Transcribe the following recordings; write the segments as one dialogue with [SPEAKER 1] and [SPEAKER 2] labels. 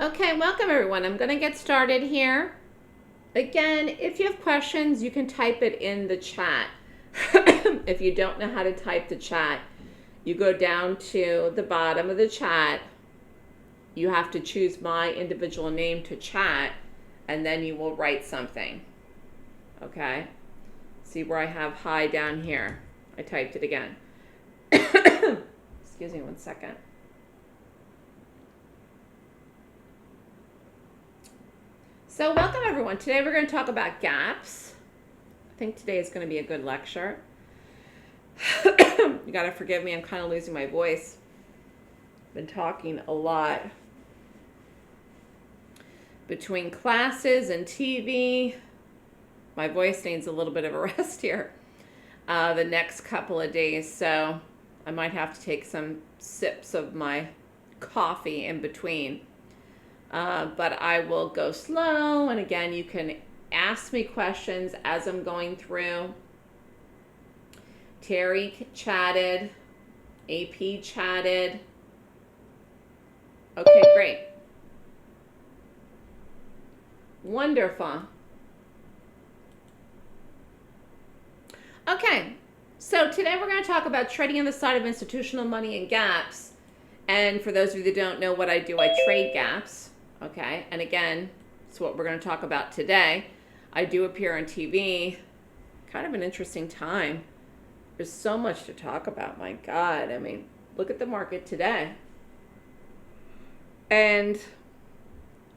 [SPEAKER 1] Okay, welcome everyone. I'm going to get started here. Again, if you have questions, you can type it in the chat. If you don't know how to type the chat, you go down to the bottom of the chat. You have to choose my individual name to chat, and then you will write something. Okay? See where I have hi down here. I typed it again. Excuse me one second. So welcome everyone. Today we're going to talk about gaps. I think today is going to be a good lecture. You got to forgive me, I'm kind of losing my voice. Been talking a lot between classes and TV. My voice needs a little bit of a rest here the next couple of days, so I might have to take some sips of my coffee in between. But I will go slow, and again, you can ask me questions as I'm going through. Terry chatted, AP chatted. Okay, great. Wonderful. Okay, so today we're going to talk about trading on the side of institutional money and gaps. And for those of you that don't know what I do, I trade gaps. Okay, and again, it's what we're going to talk about today. I do appear on TV. Kind of an interesting time. There's so much to talk about. My God, I mean, look at the market today. And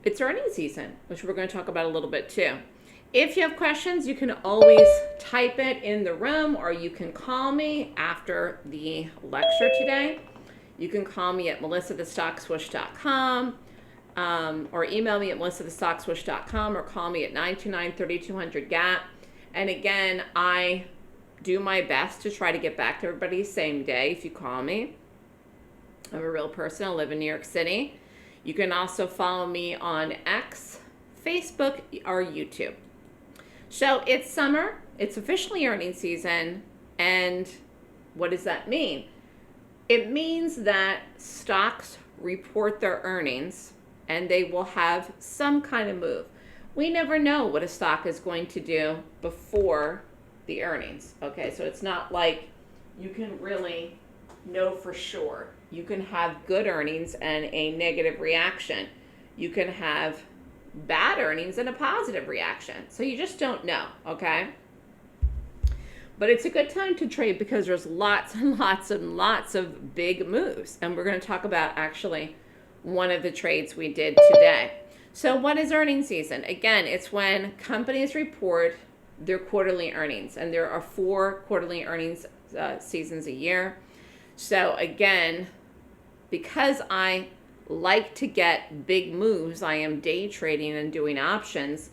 [SPEAKER 1] it's earnings season, which we're going to talk about a little bit too. If you have questions, you can always type it in the room, or you can call me after the lecture today. You can call me at melissa@thestockswoosh.com. Or email me at melissa@thestockswoosh.com, or call me at 929-3200-GAP. And again, I do my best to try to get back to everybody same day if you call me. I'm a real person. I live in New York City. You can also follow me on X, Facebook, or YouTube. So it's summer. It's officially earnings season. And what does that mean? It means that stocks report their earnings and they will have some kind of move. We never know what a stock is going to do before the earnings. Okay, so it's not like you can really know for sure. You can have good earnings and a negative reaction. You can have bad earnings and a positive reaction. So you just don't know, okay? But it's a good time to trade because there's lots and lots and lots of big moves. And we're going to talk about actually one of the trades we did today. So what is earnings season? Again, it's when companies report their quarterly earnings, and there are 4 quarterly earnings seasons a year. So again, because I like to get big moves, I am day trading and doing options.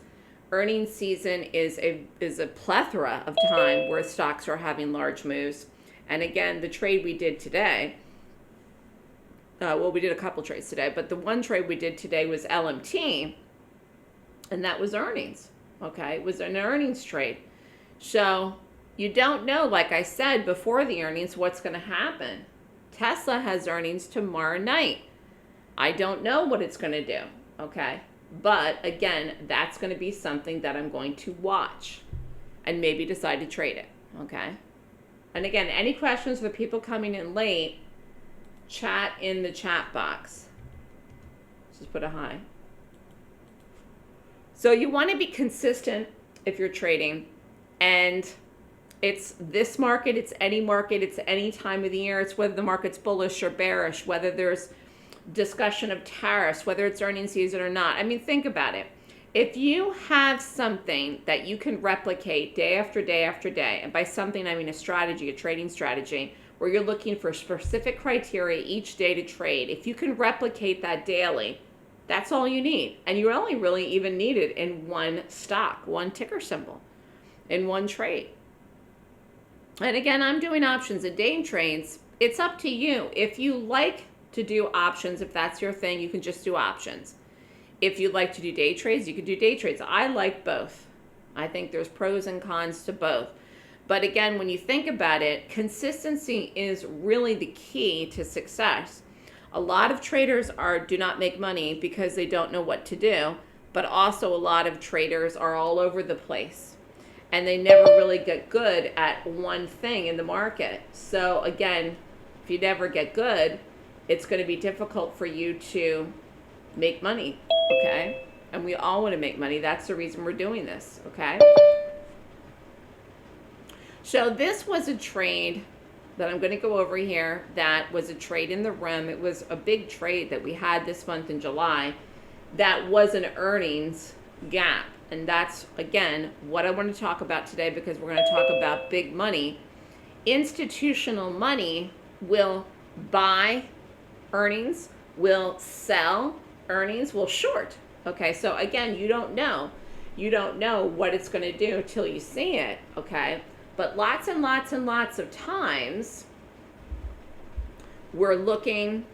[SPEAKER 1] Earnings season is a plethora of time where stocks are having large moves. And again, the trade we did today, well, we did a couple trades today, but the one trade we did today was LMT, and that was earnings. Okay, it was an earnings trade. So you don't know, like I said before the earnings, what's going to happen. Tesla has earnings tomorrow night. I don't know what it's going to do. Okay, but again, that's going to be something that I'm going to watch and maybe decide to trade it. Okay, and again, any questions for people coming in late, chat in the chat box. Just put a hi. So you want to be consistent if you're trading, and it's this market, it's any market, it's any time of the year, it's whether the market's bullish or bearish, whether there's discussion of tariffs, whether it's earnings season or not. I mean, think about it. If you have something that you can replicate day after day after day, and by something I mean a strategy, a trading strategy, where you're looking for specific criteria each day to trade, if you can replicate that daily, that's all you need. And you only really even need it in one stock, one ticker symbol, in one trade. And again, I'm doing options and day trades. It's up to you. If you like to do options, if that's your thing, you can just do options. If you'd like to do day trades, you can do day trades. I like both. I think there's pros and cons to both. But again, when you think about it, consistency is really the key to success. A lot of traders do not make money because they don't know what to do, but also a lot of traders are all over the place and they never really get good at one thing in the market. So again, if you never get good, it's going to be difficult for you to make money, okay? And we all want to make money. That's the reason we're doing this, okay? So this was a trade that I'm going to go over here. That was a trade in the room. It was a big trade that we had this month in July. That was an earnings gap. And that's, again, what I want to talk about today, because we're going to talk about big money. Institutional money will buy earnings, will sell earnings, will short. Okay, so again, you don't know. You don't know what it's going to do till you see it, okay? But lots and lots and lots of times, we're looking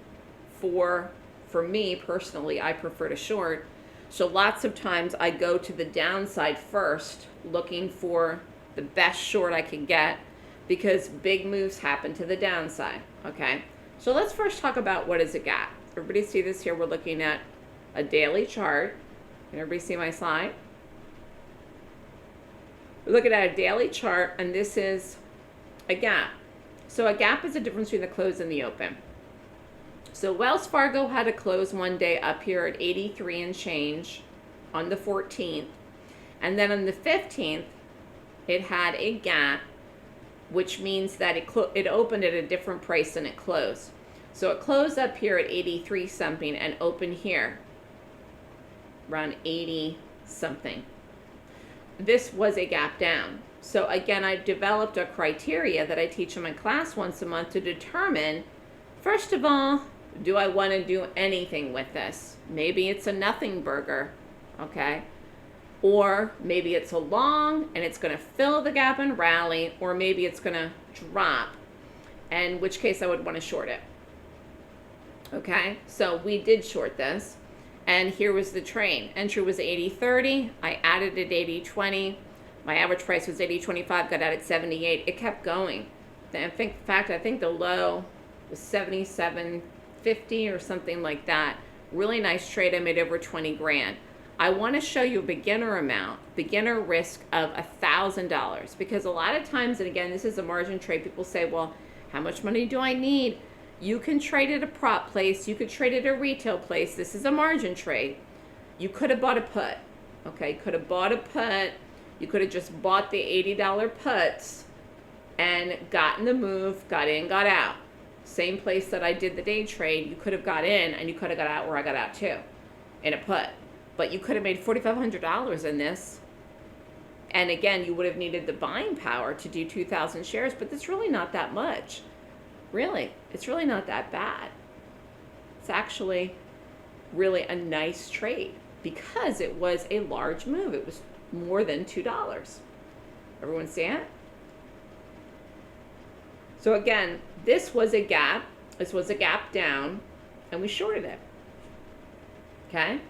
[SPEAKER 1] for me personally, I prefer to short. So lots of times I go to the downside first, looking for the best short I can get, because big moves happen to the downside, okay? So let's first talk about what is a gap. Everybody see this here? We're looking at a daily chart. Can everybody see my slide? We're looking at a daily chart, and this is a gap. So a gap is the difference between the close and the open. So Wells Fargo had a close one day up here at 83 and change on the 14th. And then on the 15th, it had a gap, which means that it opened at a different price than it closed. So it closed up here at 83 something and opened here around 80 something. This was a gap down. So again, I developed a criteria that I teach in my class once a month to determine, first of all, do I want to do anything with this? Maybe it's a nothing burger, okay? Or maybe it's a long and it's going to fill the gap and rally, or maybe it's going to drop, in which case I would want to short it. Okay, so we did short this, and here was the trade. Entry was 80.30. I added at 80.20. My average price was 80.25. Got out at 78. It kept going. In fact, I think the low was 77.50 or something like that. Really nice trade. I made over 20 grand. I want to show you a beginner amount, beginner risk of $1,000, because a lot of times, and again, this is a margin trade, people say, well, how much money do I need? You can trade at a prop place. You could trade at a retail place. This is a margin trade. You could have bought a put. Okay, could have bought a put. You could have just bought the $80 puts and gotten the move, got in, got out. Same place that I did the day trade. You could have got in and you could have got out where I got out too, in a put. But you could have made $4,500 in this. And again, you would have needed the buying power to do 2,000 shares, but that's really not that much. Really, it's really not that bad. It's actually really a nice trade because it was a large move. It was more than $2. Everyone see it? So again, this was a gap. This was a gap down, and we shorted it. Okay?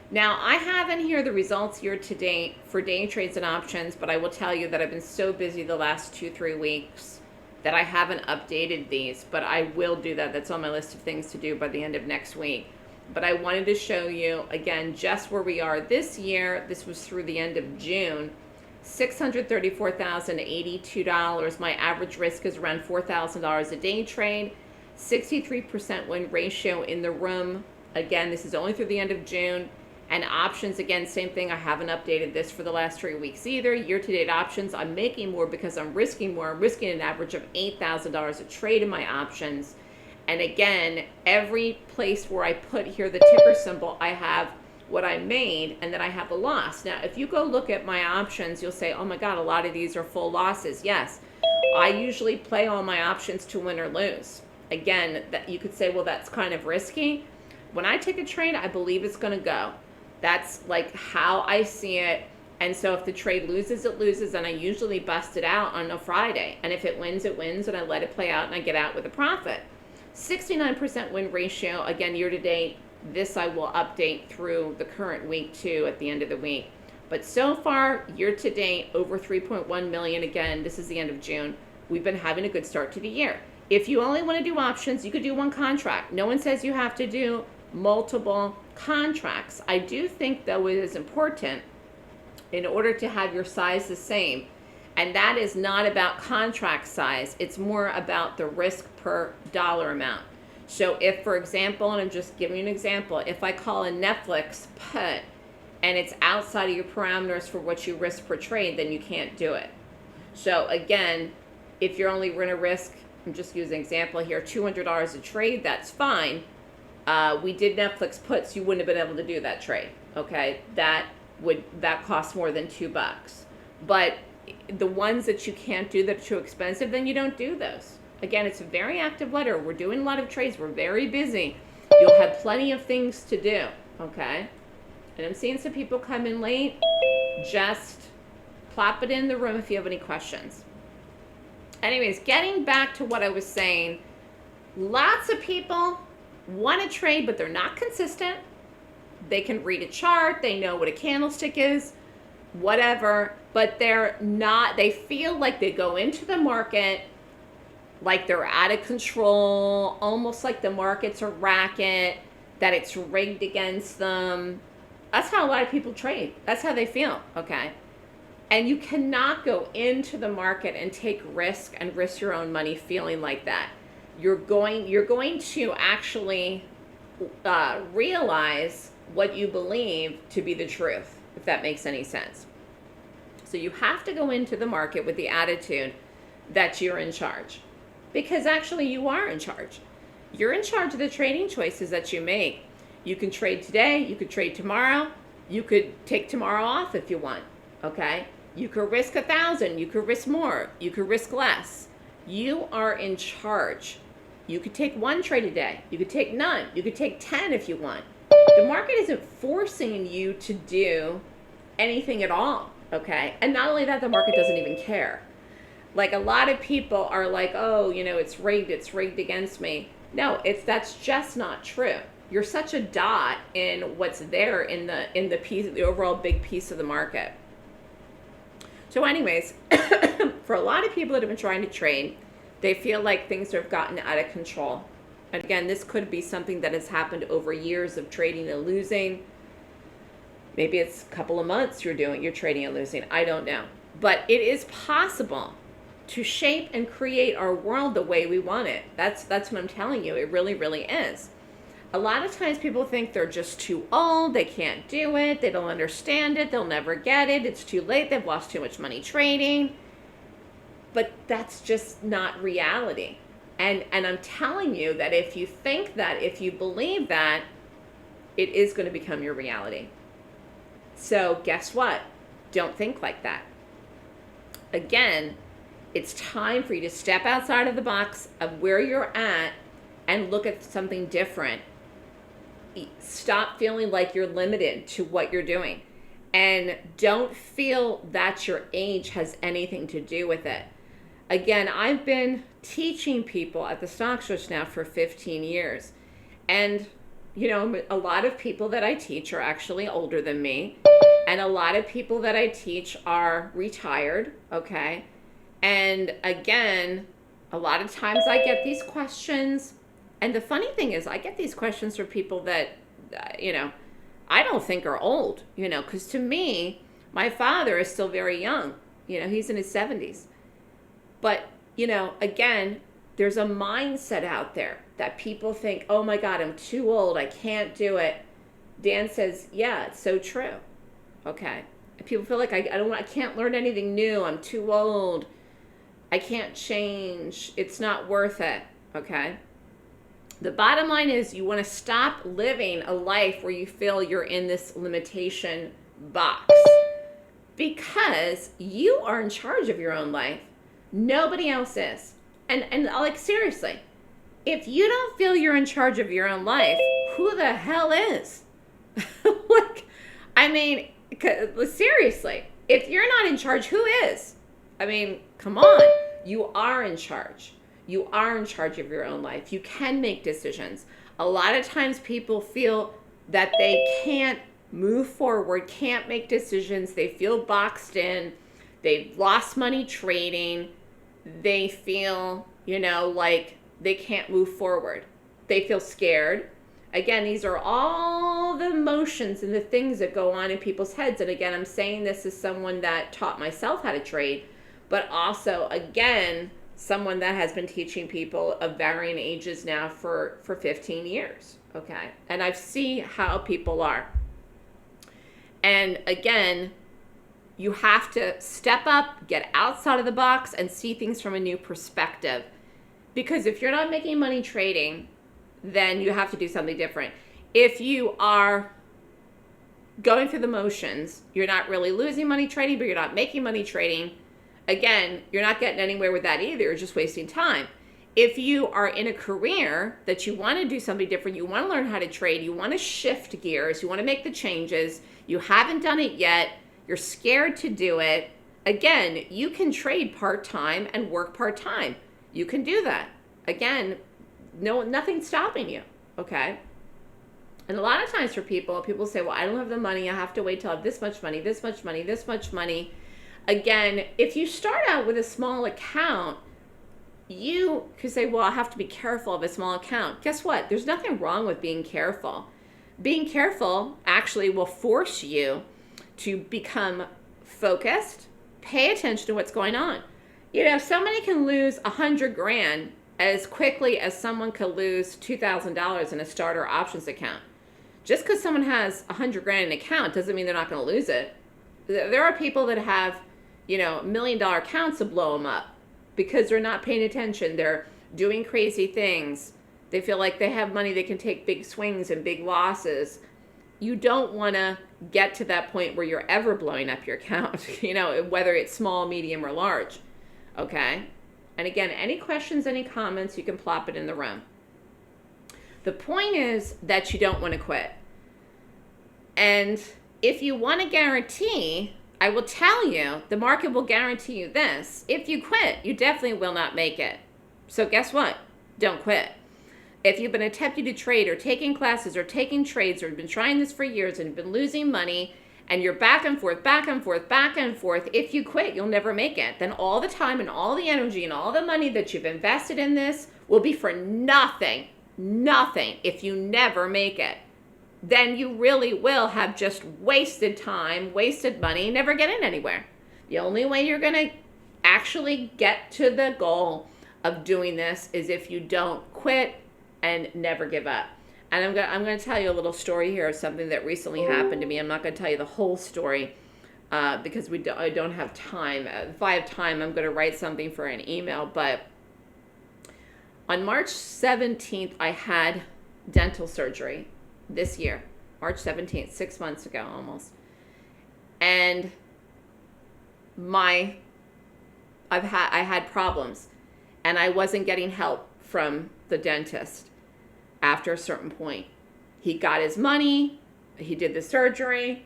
[SPEAKER 1] Now, I have in here the results year to date for day trades and options, but I will tell you that I've been so busy the last 2-3 weeks that I haven't updated these, but I will do that. That's on my list of things to do by the end of next week. But I wanted to show you, again, just where we are this year. This was through the end of June. $634,082. My average risk is around $4,000 a day trade. 63% win ratio in the room. Again, this is only through the end of June. And options, again, same thing. I haven't updated this for the last 3 weeks either. Year-to-date options, I'm making more because I'm risking more. I'm risking an average of $8,000 a trade in my options. And again, every place where I put here the ticker symbol, I have what I made, and then I have a loss. Now, if you go look at my options, you'll say, oh my God, a lot of these are full losses. Yes, I usually play all my options to win or lose. Again, that you could say, well, that's kind of risky. When I take a trade, I believe it's going to go. That's like how I see it. And so if the trade loses, it loses, and I usually bust it out on a Friday. And if it wins, it wins, and I let it play out, and I get out with a profit. 69% win ratio, again, year to date. This I will update through the current week too at the end of the week. But so far, year to date, over 3.1 million. Again, this is the end of June. We've been having a good start to the year. If you only want to do options, you could do one contract. No one says you have to do multiple contracts. I do think, though, it is important in order to have your size the same. And that is not about contract size. It's more about the risk per dollar amount. So if, for example, and I'm just giving you an example, if I call a Netflix put and it's outside of your parameters for what you risk per trade, then you can't do it. So again, if you're only going to risk, I'm just using an example here, $200 a trade, that's fine. We did Netflix puts, you wouldn't have been able to do that trade. Okay, that costs more than $2. But the ones that you can't do that are too expensive, then you don't do those. Again, it's a very active letter. We're doing a lot of trades. We're very busy. You'll have plenty of things to do. Okay, and I'm seeing some people come in late. Just plop it in the room if you have any questions. Anyways, getting back to what I was saying, lots of people want to trade, but they're not consistent. They can read a chart, they know what a candlestick is, whatever, but they're not, they feel like they go into the market like they're out of control, almost like the market's a racket, that it's rigged against them. That's how a lot of people trade. That's how they feel, okay? And you cannot go into the market and take risk and risk your own money feeling like that. You're going to actually realize what you believe to be the truth, if that makes any sense. So you have to go into the market with the attitude that you're in charge, because actually you are in charge. You're in charge of the trading choices that you make. You can trade today, you could trade tomorrow, you could take tomorrow off if you want, okay? You could risk 1,000, you could risk more, you could risk less. You are in charge. You could take one trade a day, you could take none, you could take 10 if you want. The market isn't forcing you to do anything at all, okay? And not only that, the market doesn't even care. Like, a lot of people are like, oh, you know, it's rigged against me. No, that's just not true. You're such a dot in what's there in the piece, the overall big piece of the market. So anyways, for a lot of people that have been trying to trade, they feel like things have gotten out of control. And again, this could be something that has happened over years of trading and losing. Maybe it's a couple of months you're trading and losing. I don't know. But it is possible to shape and create our world the way we want it. That's what I'm telling you. It really, really is. A lot of times people think they're just too old, they can't do it, they don't understand it, they'll never get it, it's too late, they've lost too much money trading. But that's just not reality. And I'm telling you that if you think that, if you believe that, it is going to become your reality. So guess what? Don't think like that. Again, it's time for you to step outside of the box of where you're at and look at something different. Stop feeling like you're limited to what you're doing. And don't feel that your age has anything to do with it. Again, I've been teaching people at the Stock Swoosh now for 15 years. And, you know, a lot of people that I teach are actually older than me. And a lot of people that I teach are retired, okay? And again, a lot of times I get these questions. And the funny thing is, I get these questions from people that, you know, I don't think are old, you know, because to me, my father is still very young. You know, he's in his 70s. But, you know, again, there's a mindset out there that people think, oh my God, I'm too old, I can't do it. Dan says, yeah, it's so true. Okay. And people feel like I can't learn anything new, I'm too old, I can't change, it's not worth it. Okay. The bottom line is you want to stop living a life where you feel you're in this limitation box, because you are in charge of your own life. Nobody else is. And like, seriously, if you don't feel you're in charge of your own life, who the hell is? Like, I mean, seriously, if you're not in charge, who is? I mean, come on. You are in charge. You are in charge of your own life. You can make decisions. A lot of times people feel that they can't move forward, can't make decisions. They feel boxed in. They've lost money trading. They feel, you know, like they can't move forward. They feel scared. Again, these are all the emotions and the things that go on in people's heads. And again, I'm saying this as someone that taught myself how to trade, but also, again, someone that has been teaching people of varying ages now for 15 years, okay? And I see how people are. And again, you have to step up, get outside of the box, and see things from a new perspective. Because if you're not making money trading, then you have to do something different. If you are going through the motions, you're not really losing money trading, but you're not making money trading, again, you're not getting anywhere with that either. You're just wasting time. If you are in a career that you want to do something different, you want to learn how to trade, you want to shift gears, you want to make the changes, you haven't done it yet, you're scared to do it, again, you can trade part-time and work part-time. You can do that. Again, nothing's stopping you, okay? And a lot of times for people say, well, I don't have the money. I have to wait till I have this much money, this much money, this much money. Again, if you start out with a small account, you could say, well, I have to be careful of a small account. Guess what? There's nothing wrong with being careful. Being careful actually will force you to become focused, pay attention to what's going on. You know, somebody can lose $100,000 as quickly as someone could lose $2,000 in a starter options account. Just because someone has $100,000 in an account doesn't mean they're not going to lose it. There are people that have, $1 million accounts to blow them up because they're not paying attention. They're doing crazy things. They feel like they have money, they can take big swings and big losses. You don't want to get to that point where you're ever blowing up your account, whether it's small, medium, or large. Okay? And again, any questions, any comments, you can plop it in the room. The point is that you don't want to quit. And if you want a guarantee, I will tell you, the market will guarantee you this. If you quit, you definitely will not make it. So guess what? Don't quit. If you've been attempting to trade or taking classes or taking trades or been trying this for years and been losing money and you're back and forth, back and forth, back and forth, if you quit, you'll never make it. Then all the time and all the energy and all the money that you've invested in this will be for nothing. Nothing if you never make it. Then you really will have just wasted time, wasted money, never getting anywhere. The only way you're going to actually get to the goal of doing this is if you don't quit and never give up. And I'm going to tell you a little story here of something that recently happened to me. I'm not going to tell you the whole story because I don't have time. If I have time, I'm going to write something for an email. But on March 17th, I had dental surgery this year. March 17th, 6 months ago almost. And I had problems. And I wasn't getting help from the dentist. After a certain point, he got his money, he did the surgery,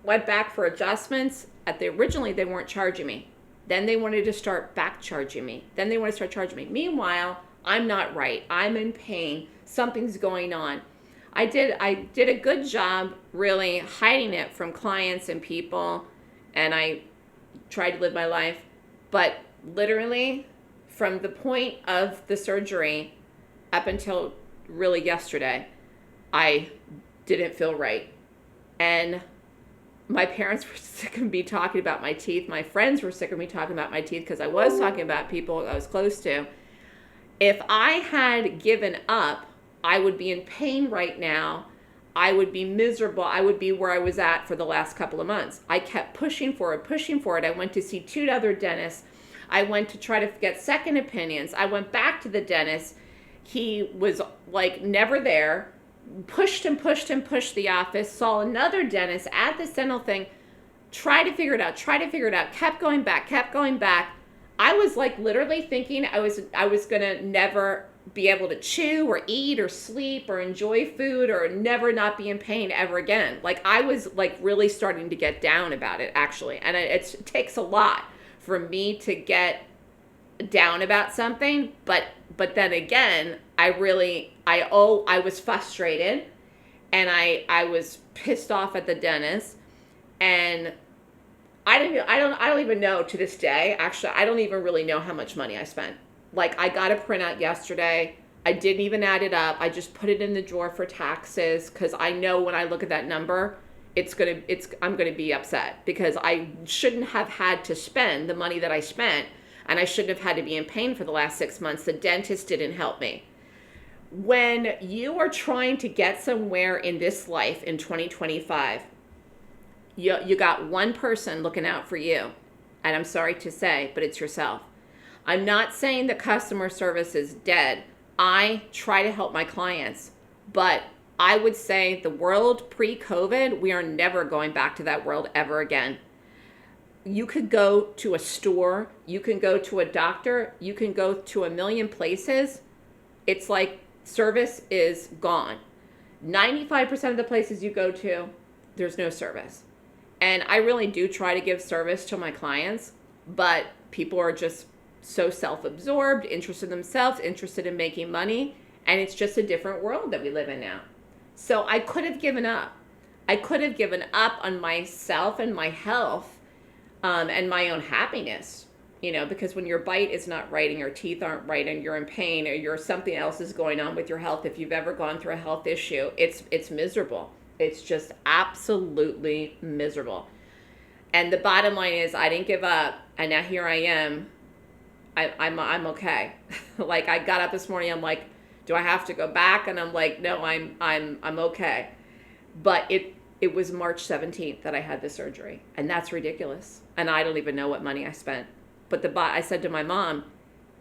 [SPEAKER 1] went back for adjustments. Originally, they weren't charging me. Then they wanted to start back charging me. Then they want to start charging me. Meanwhile, I'm not right. I'm in pain. Something's going on. I did a good job really hiding it from clients and people, and I tried to live my life. But literally, from the point of the surgery up until really yesterday, I didn't feel right. And my parents were sick of me talking about my teeth. My friends were sick of me talking about my teeth because I was talking about people I was close to. If I had given up, I would be in pain right now. I would be miserable. I would be where I was at for the last couple of months. I kept pushing for it. I went to see 2 other dentists. I went to try to get second opinions. I went back to the dentist. He was like never there, pushed the office, saw another dentist at this dental thing, tried to figure it out, kept going back. I was like literally thinking I was gonna never be able to chew or eat or sleep or enjoy food or never not be in pain ever again. Like I was like really starting to get down about it actually. And it takes a lot for me to get down about something, but then again, I was frustrated and I was pissed off at the dentist, and I don't even know to this day, actually, I don't even really know how much money I spent Like, I got a printout yesterday. I didn't even add it up. I just put it in the drawer for taxes because I know when I look at that number, I'm gonna be upset because I shouldn't have had to spend the money that I spent, and I shouldn't have had to be in pain for the last 6 months. The dentist didn't help me. When you are trying to get somewhere in this life in 2025, you got one person looking out for you, and I'm sorry to say, but it's yourself. I'm not saying that customer service is dead. I try to help my clients, but I would say the world pre-COVID, we are never going back to that world ever again. You could go to a store, you can go to a doctor, you can go to a million places. It's like service is gone. 95% of the places you go to, there's no service. And I really do try to give service to my clients, but people are just so self-absorbed, interested in themselves, interested in making money, and it's just a different world that we live in now. So I could have given up. I could have given up on myself and my health and my own happiness, because when your bite is not right and your teeth aren't right and you're in pain or something else is going on with your health, if you've ever gone through a health issue, it's miserable. It's just absolutely miserable. And the bottom line is I didn't give up, and now here I am. I'm okay. Like, I got up this morning, I'm like, do I have to go back? And I'm like, no, I'm okay. But it was March 17th that I had the surgery, and that's ridiculous. And I don't even know what money I spent. But I said to my mom,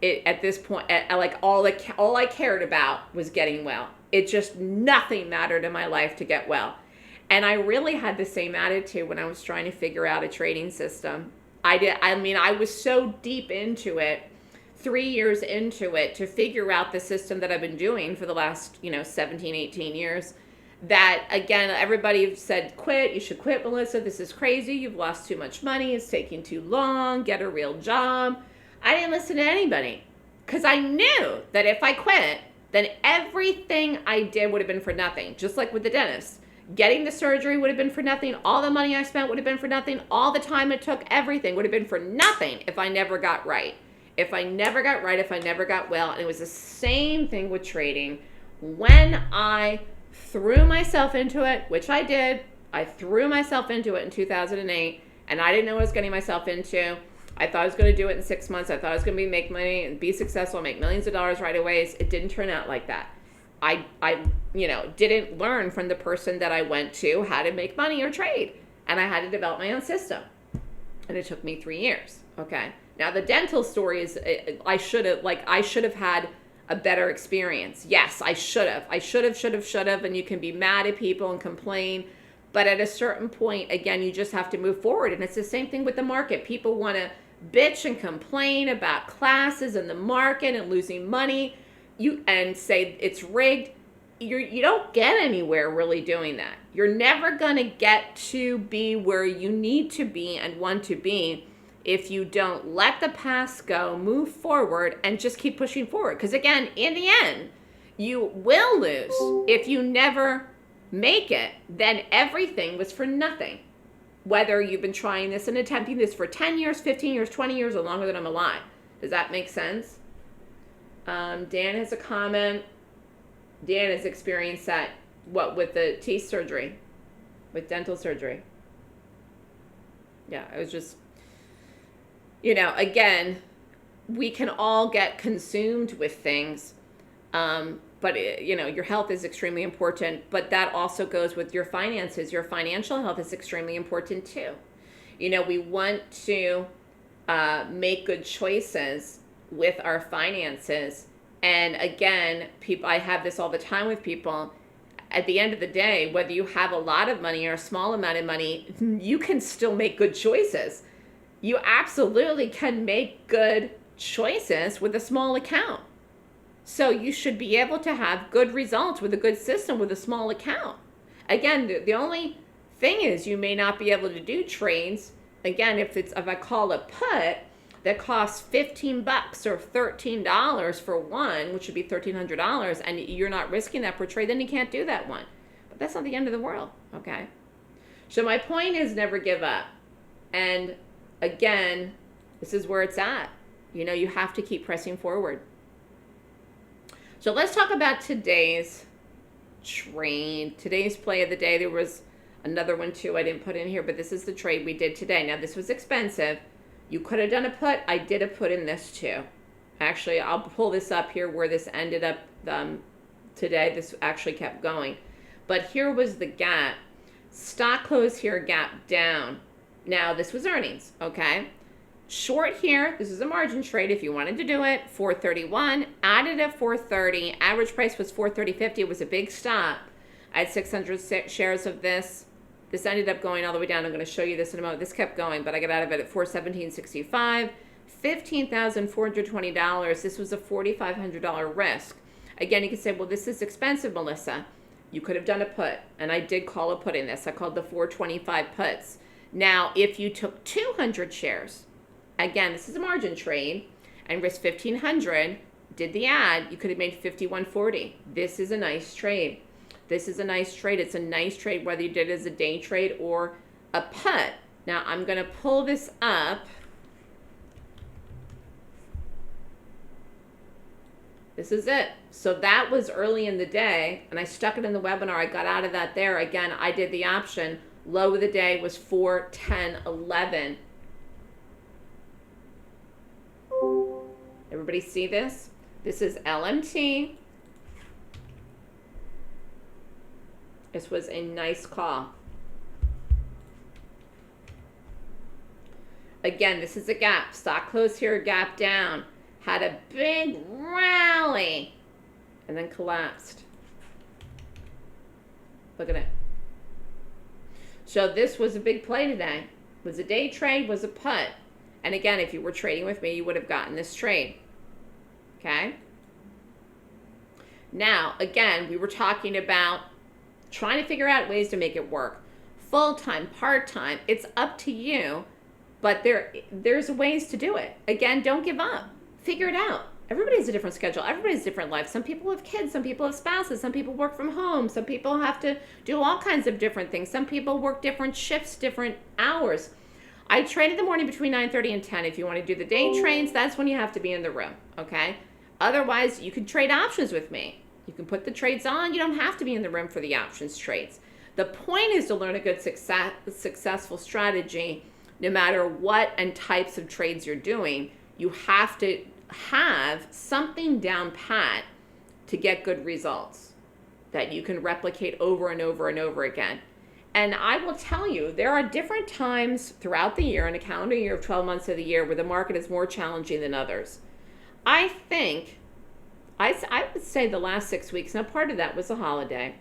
[SPEAKER 1] at this point, like all I cared about was getting well. It just, nothing mattered in my life to get well. And I really had the same attitude when I was trying to figure out a trading system. I was so deep into it, 3 years into it, to figure out the system that I've been doing for the last, 17, 18 years, that, again, everybody said, quit, you should quit, Melissa, this is crazy, you've lost too much money, it's taking too long, get a real job. I didn't listen to anybody, because I knew that if I quit, then everything I did would have been for nothing, just like with the dentist. Getting the surgery would have been for nothing. All the money I spent would have been for nothing. All the time it took, everything would have been for nothing if I never got right. If I never got right, if I never got well. And it was the same thing with trading. When I threw myself into it, which I did, I threw myself into it in 2008, and I didn't know what I was getting myself into. I thought I was going to do it in 6 months. I thought I was going to make money and be successful, make millions of dollars right away. It didn't turn out like that. I didn't learn from the person that I went to how to make money or trade. And I had to develop my own system. And it took me 3 years. Okay. Now the dental story is, I should have had a better experience. Yes, I should have. I should have. And you can be mad at people and complain. But at a certain point, again, you just have to move forward. And it's the same thing with the market. People want to bitch and complain about classes and the market and losing money. And say it's rigged. You don't get anywhere really doing that. You're never going to get to be where you need to be and want to be if you don't let the past go, move forward, and just keep pushing forward. Because again, in the end, you will lose. If you never make it, then everything was for nothing. Whether you've been trying this and attempting this for 10 years, 15 years, 20 years, or longer than I'm alive. Does that make sense? Dan has a comment. Dan has experienced that, with the teeth surgery, with dental surgery. Yeah, I was just, again, we can all get consumed with things, but, your health is extremely important, but that also goes with your finances. Your financial health is extremely important too. We want to make good choices with our finances. And again, I have this all the time with people. At the end of the day, whether you have a lot of money or a small amount of money, you can still make good choices. You absolutely can make good choices with a small account. So you should be able to have good results with a good system with a small account. Again, the only thing is you may not be able to do trades. Again, if I call a put that costs $15 or $13 for one, which would be $1,300, and you're not risking that per trade, then you can't do that one. But that's not the end of the world, okay? So my point is never give up. And again, this is where it's at. You know, you have to keep pressing forward. So let's talk about today's trade. Today's play of the day. There was another one too I didn't put in here, but this is the trade we did today. Now this was expensive. You could have done a put. I did a put in this too. Actually, I'll pull this up here where this ended up today. This actually kept going. But here was the gap. Stock closed here, gap down. Now this was earnings, okay? Short here, this is a margin trade if you wanted to do it, 431, added at 430, average price was 430.50, it was a big stop. I had 600 shares of this. This ended up going all the way down. I'm going to show you this in a moment. This kept going, but I got out of it at 417.65, $15,420. This was a $4,500 risk. Again, you could say, well, this is expensive, Melissa. You could have done a put, and I did call a put in this. I called the 425 puts. Now, if you took 200 shares, again, this is a margin trade, and risk 1,500, did the add, you could have made 5140. This is a nice trade. This is a nice trade. It's a nice trade whether you did it as a day trade or a put. Now, I'm going to pull this up. This is it. So that was early in the day, and I stuck it in the webinar. I got out of that there. Again, I did the option. Low of the day was 410.11. Everybody see this? This is LMT. This was a nice call. Again, this is a gap. Stock closed here, gap down. Had a big rally and then collapsed. Look at it. So this was a big play today. Was a day trade, was a put. And again, if you were trading with me, you would have gotten this trade. Okay? Now, again, we were talking about trying to figure out ways to make it work. Full-time, part-time, it's up to you, but there's ways to do it. Again, don't give up. Figure it out. Everybody has a different schedule. Everybody has a different life. Some people have kids. Some people have spouses. Some people work from home. Some people have to do all kinds of different things. Some people work different shifts, different hours. I trade in the morning between 9:30 and 10. If you want to do the day trades, that's when you have to be in the room, okay? Otherwise, you can trade options with me. You can put the trades on. You don't have to be in the room for the options trades. The point is to learn a good successful strategy no matter what and types of trades you're doing. You have to have something down pat to get good results that you can replicate over and over and over again. And I will tell you, there are different times throughout the year, in a calendar year of 12 months of the year, where the market is more challenging than others. I think, I would say the last 6 weeks, now part of that was a holiday,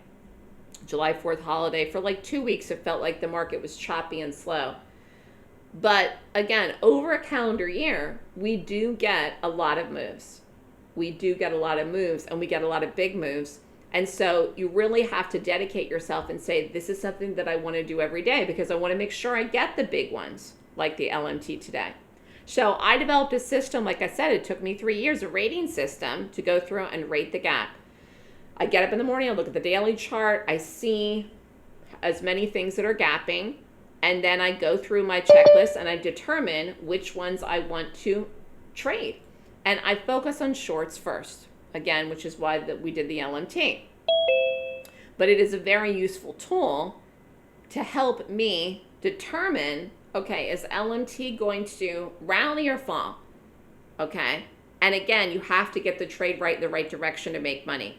[SPEAKER 1] July 4th holiday. For like 2 weeks, it felt like the market was choppy and slow. But again, over a calendar year, we do get a lot of moves. We do get a lot of moves, and we get a lot of big moves. And so you really have to dedicate yourself and say, this is something that I want to do every day because I want to make sure I get the big ones, like the LMT today. So I developed a system, like I said, it took me 3 years, a rating system to go through and rate the gap. I get up in the morning, I look at the daily chart, I see as many things that are gapping, and then I go through my checklist and I determine which ones I want to trade. And I focus on shorts first, again, which is why we did the LMT. But it is a very useful tool to help me determine, okay, is LMT going to rally or fall? Okay. And again, you have to get the trade right in the right direction to make money.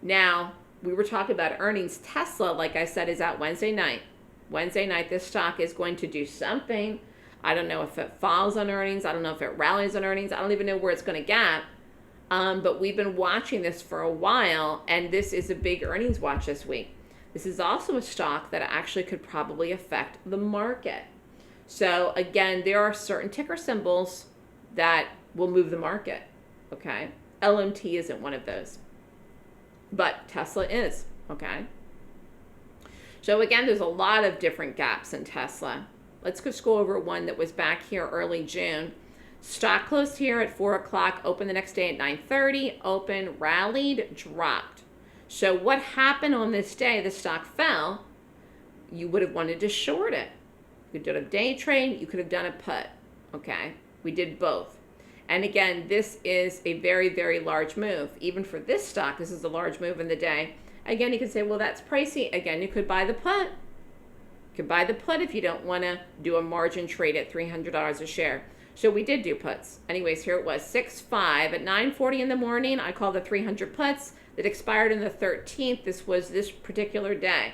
[SPEAKER 1] Now, we were talking about earnings. Tesla, like I said, is out Wednesday night. Wednesday night, this stock is going to do something. I don't know if it falls on earnings. I don't know if it rallies on earnings. I don't even know where it's going to gap. But we've been watching this for a while, and this is a big earnings watch this week. This is also a stock that actually could probably affect the market. So again, there are certain ticker symbols that will move the market, okay? LMT isn't one of those, but Tesla is, okay? So again, there's a lot of different gaps in Tesla. Let's just go over one that was back here early June. Stock closed here at 4 o'clock, opened the next day at 9:30, open, rallied, dropped. So what happened on this day? The stock fell. You would have wanted to short it. You could have done a day trade. You could have done a put. Okay, we did both. And again, this is a very, very large move. Even for this stock, this is a large move in the day. Again, you could say, well, that's pricey. Again, you could buy the put. You could buy the put if you don't want to do a margin trade at $300 a share. So we did do puts. Anyways, here it was, 6.5 at 9:40 in the morning. I called the 300 puts that expired on the 13th. This was this particular day.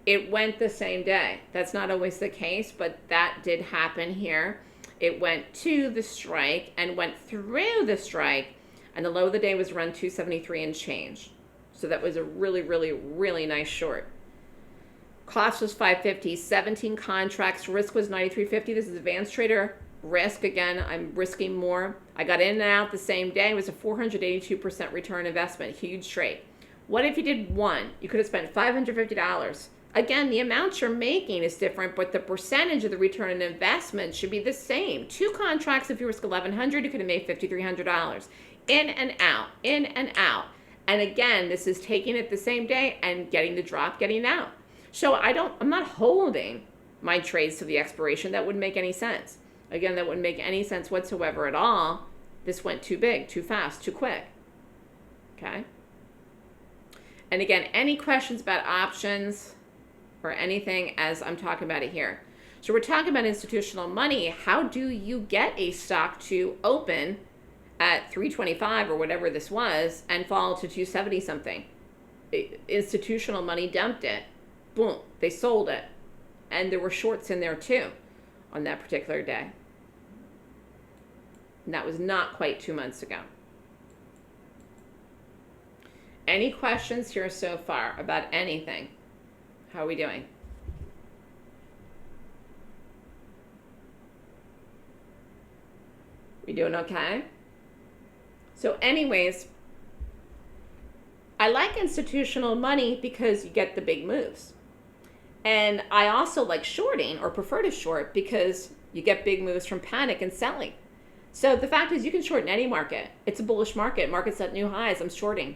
[SPEAKER 1] It went the same day. That's not always the case, but that did happen here. It went to the strike and went through the strike, and the low of the day was around 273 and change. So that was a really, really, really nice short. Cost was 550, 17 contracts, risk was 93.50. This is advanced trader risk. Again, I'm risking more. I got in and out the same day. It was a 482% return investment, huge trade. What if you did one? You could have spent $550. Again, the amount you're making is different, but the percentage of the return on investment should be the same. 2 contracts, if you risk $1,100, you could have made $5,300. In and out, in and out. And again, this is taking it the same day and getting the drop, getting out. So I'm not holding my trades to the expiration. That wouldn't make any sense. Again, that wouldn't make any sense whatsoever at all. This went too big, too fast, too quick. Okay? And again, any questions about options or anything as I'm talking about it here? So we're talking about institutional money. How do you get a stock to open at 325 or whatever this was and fall to 270 something? Institutional money dumped it. Boom, they sold it. And there were shorts in there too on that particular day. And that was not quite 2 months ago. Any questions here so far about anything? How are we doing? We doing okay? So anyways, I like institutional money because you get the big moves. And I also like shorting, or prefer to short, because you get big moves from panic and selling. So the fact is, you can short in any market. It's a bullish market. Market's at new highs. I'm shorting.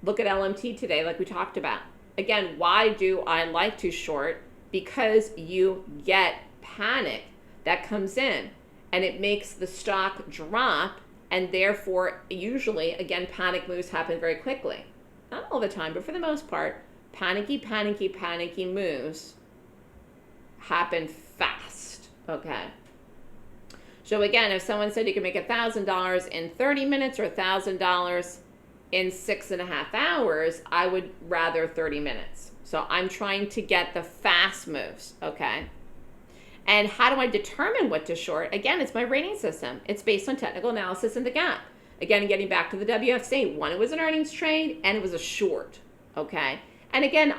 [SPEAKER 1] Look at LMT today, like we talked about. Again, why do I like to short? Because you get panic that comes in, and it makes the stock drop, and therefore, usually, again, panic moves happen very quickly. Not all the time, but for the most part, panicky moves happen fast, okay? So again, if someone said you can make $1,000 in 30 minutes or $1,000 in 6.5 hours, I would rather 30 minutes. So I'm trying to get the fast moves, okay? And how do I determine what to short? Again, it's my rating system. It's based on technical analysis and the gap. Again, getting back to the WFC, one, it was an earnings trade, and it was a short, okay? And again,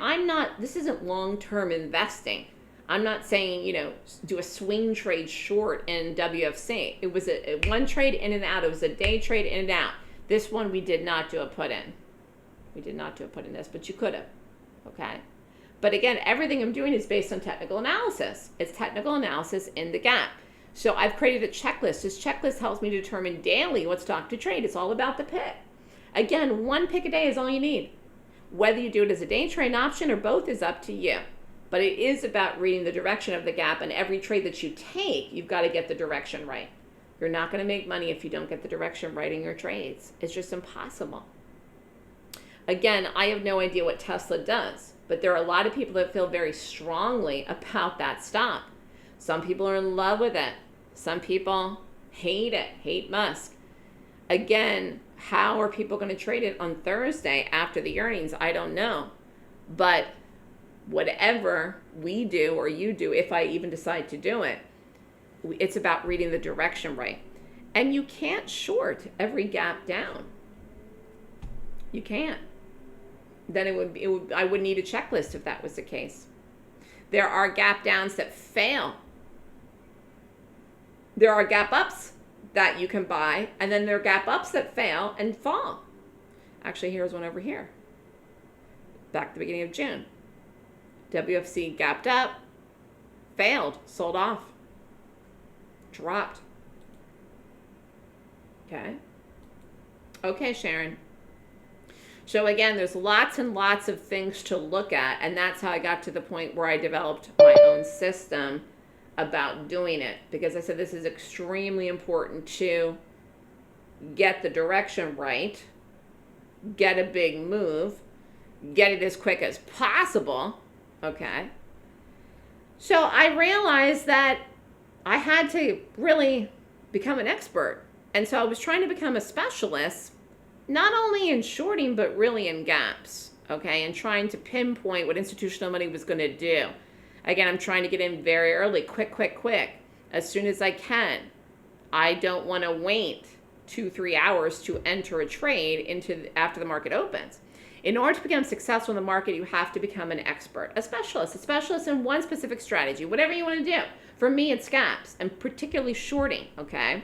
[SPEAKER 1] this isn't long-term investing. I'm not saying, do a swing trade short in WFC. It was a one trade in and out. It was a day trade in and out. This one, we did not do a put in. We did not do a put in this, but you could have, okay? But again, everything I'm doing is based on technical analysis. It's technical analysis in the gap. So I've created a checklist. This checklist helps me determine daily what stock to trade. It's all about the pick. Again, one pick a day is all you need. Whether you do it as a day trade option or both is up to you. But it is about reading the direction of the gap, and every trade that you take, you've got to get the direction right. You're not going to make money if you don't get the direction right in your trades. It's just impossible. Again, I have no idea what Tesla does, but there are a lot of people that feel very strongly about that stock. Some people are in love with it. Some people hate it, hate Musk. Again, how are people going to trade it on Thursday after the earnings? I don't know. But whatever we do or you do, if I even decide to do it, it's about reading the direction right. And you can't short every gap down. You can't. Then I would need a checklist if that was the case. There are gap downs that fail. There are gap ups that you can buy, and then there are gap ups that fail and fall. Actually, here's one over here. Back at the beginning of June. WFC gapped up, failed, sold off, dropped. Okay, Sharon. So again, there's lots and lots of things to look at, and that's how I got to the point where I developed my own system about doing it, because I said this is extremely important to get the direction right, get a big move, get it as quick as possible, okay? So I realized that I had to really become an expert. And so I was trying to become a specialist, not only in shorting, but really in gaps, okay? And trying to pinpoint what institutional money was going to do. Again, I'm trying to get in very early, quick, as soon as I can. I don't want to wait 2-3 hours to enter a trade into after the market opens. In order to become successful in the market, you have to become an expert, a specialist in one specific strategy, whatever you want to do. For me, it's gaps, and particularly shorting, okay?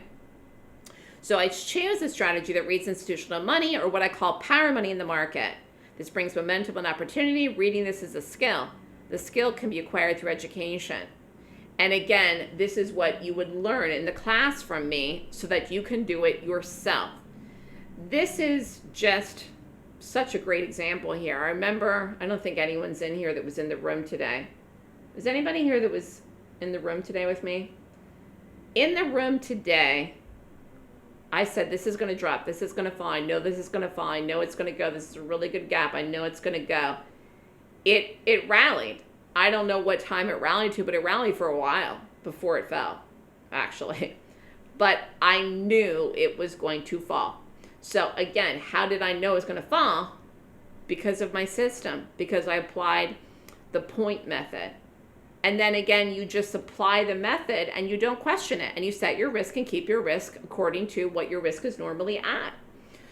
[SPEAKER 1] So I choose a strategy that reads institutional money, or what I call power money in the market. This brings momentum and opportunity. Reading this is a skill. The skill can be acquired through education. And again, this is what you would learn in the class from me so that you can do it yourself. This is just such a great example here. I remember, I don't think anyone's in here that was in the room today. Is anybody here that was in the room today with me? In the room today, I said, this is going to drop. This is going to fall. I know this is going to fall. I know it's going to go. This is a really good gap. I know it's going to go. It rallied. I don't know what time it rallied to, but it rallied for a while before it fell, actually. But I knew it was going to fall. So again, how did I know it was going to fall? Because of my system, because I applied the point method. And then again, you just apply the method and you don't question it. And you set your risk and keep your risk according to what your risk is normally at.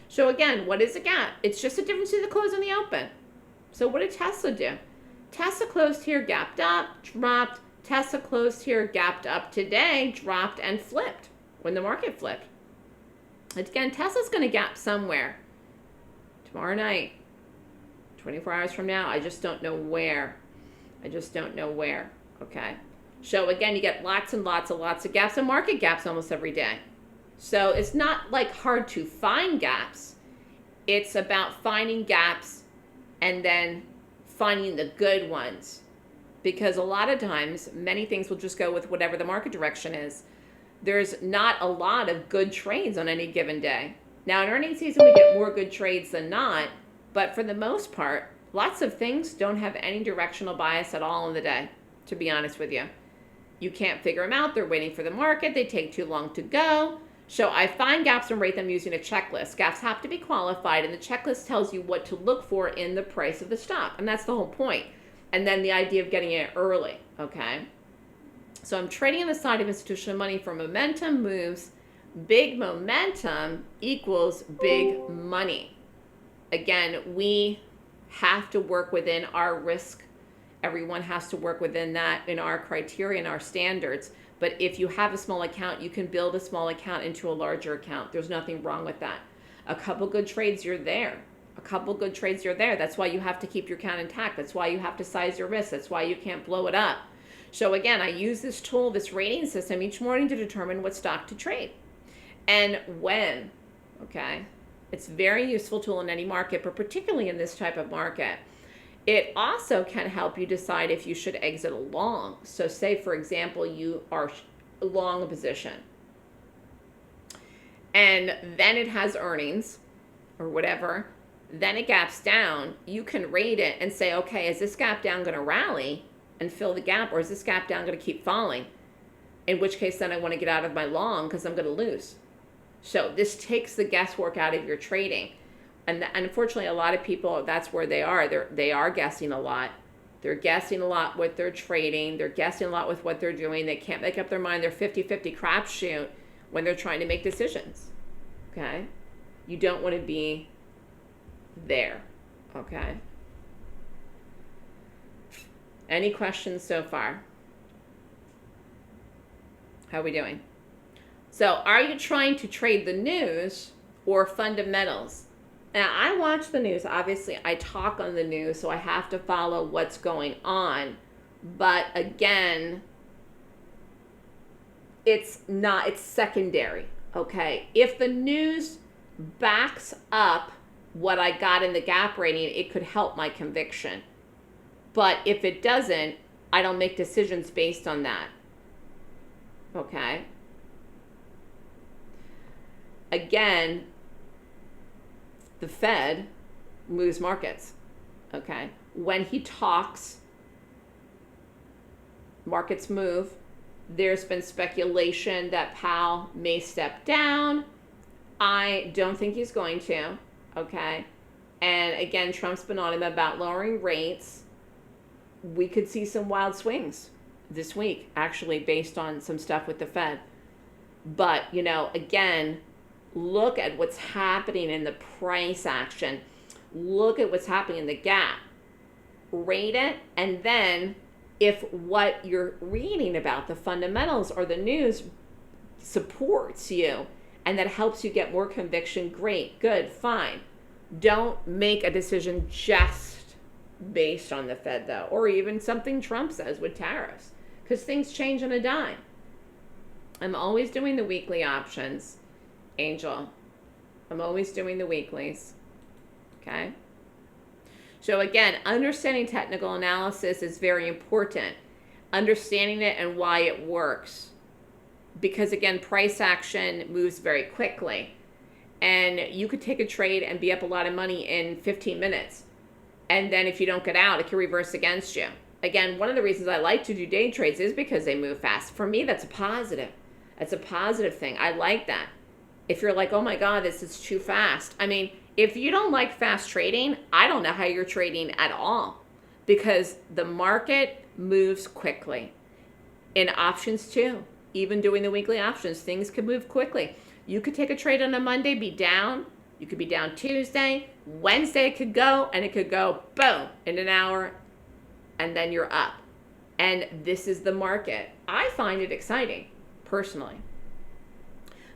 [SPEAKER 1] So again, what is a gap? It's just a difference between the close and the open. So what did Tesla do? Tesla closed here, gapped up, dropped. Tesla closed here, gapped up today, dropped, and flipped when the market flipped. Again, Tesla's going to gap somewhere tomorrow night, 24 hours from now. I just don't know where. Okay. So again, you get lots and lots of gaps, and market gaps almost every day. So it's not like hard to find gaps. It's about finding gaps and then finding the good ones. Because a lot of times, many things will just go with whatever the market direction is. There's not a lot of good trades on any given day. Now, in earnings season, we get more good trades than not. But for the most part, lots of things don't have any directional bias at all in the day, to be honest with you. You can't figure them out. They're waiting for the market. They take too long to go. So I find gaps and rate them using a checklist. Gaps have to be qualified, and the checklist tells you what to look for in the price of the stock. And that's the whole point. And then the idea of getting it early, okay? So I'm trading on the side of institutional money for momentum moves. Big momentum equals big money. Again, we have to work within our risk. Everyone has to work within that in our criteria and our standards. But if you have a small account, you can build a small account into a larger account. There's nothing wrong with that. A couple good trades, you're there. That's why you have to keep your account intact. That's why you have to size your risk. That's why you can't blow it up. So again, I use this tool, this rating system each morning to determine what stock to trade and when, okay? It's a very useful tool in any market, but particularly in this type of market. It also can help you decide if you should exit a long. So say, for example, you are long a position and then it has earnings or whatever, then it gaps down. You can rate it and say, okay, is this gap down going to rally and fill the gap, or is this gap down going to keep falling? In which case, then I want to get out of my long because I'm going to lose. So this takes the guesswork out of your trading. And unfortunately, a lot of people, that's where they are. They are guessing a lot. They're guessing a lot with their trading. They're guessing a lot with what they're doing. They can't make up their mind. They're 50-50 crapshoot when they're trying to make decisions. Okay? You don't want to be there. Okay? Any questions so far? How are we doing? So are you trying to trade the news or fundamentals? Now, I watch the news. Obviously, I talk on the news, so I have to follow what's going on. But again, it's secondary, okay? If the news backs up what I got in the gap rating, it could help my conviction. But if it doesn't, I don't make decisions based on that, okay? again, the Fed moves markets, okay? When he talks, markets move. There's been speculation that Powell may step down. I don't think he's going to, okay? And again, Trump's been on him about lowering rates. We could see some wild swings this week, actually, based on some stuff with the Fed. But, again, look at what's happening in the price action. Look at what's happening in the gap. Rate it, and then if what you're reading about, the fundamentals or the news, supports you and that helps you get more conviction, great, good, fine. Don't make a decision just based on the Fed, though, or even something Trump says with tariffs, because things change on a dime. I'm always doing the weekly options, Angel. I'm always doing the weeklies, okay? So again, understanding technical analysis is very important. Understanding it and why it works. Because again, price action moves very quickly. And you could take a trade and be up a lot of money in 15 minutes. And then if you don't get out, it can reverse against you. Again, one of the reasons I like to do day trades is because they move fast. For me, that's a positive. That's a positive thing. I like that. If you're like, oh my God, this is too fast. I mean, if you don't like fast trading, I don't know how you're trading at all, because the market moves quickly. In options too, even doing the weekly options, things can move quickly. You could take a trade on a Monday, be down. You could be down Tuesday. Wednesday it could go, and it could go, boom, in an hour, and then you're up. And this is the market. I find it exciting, personally,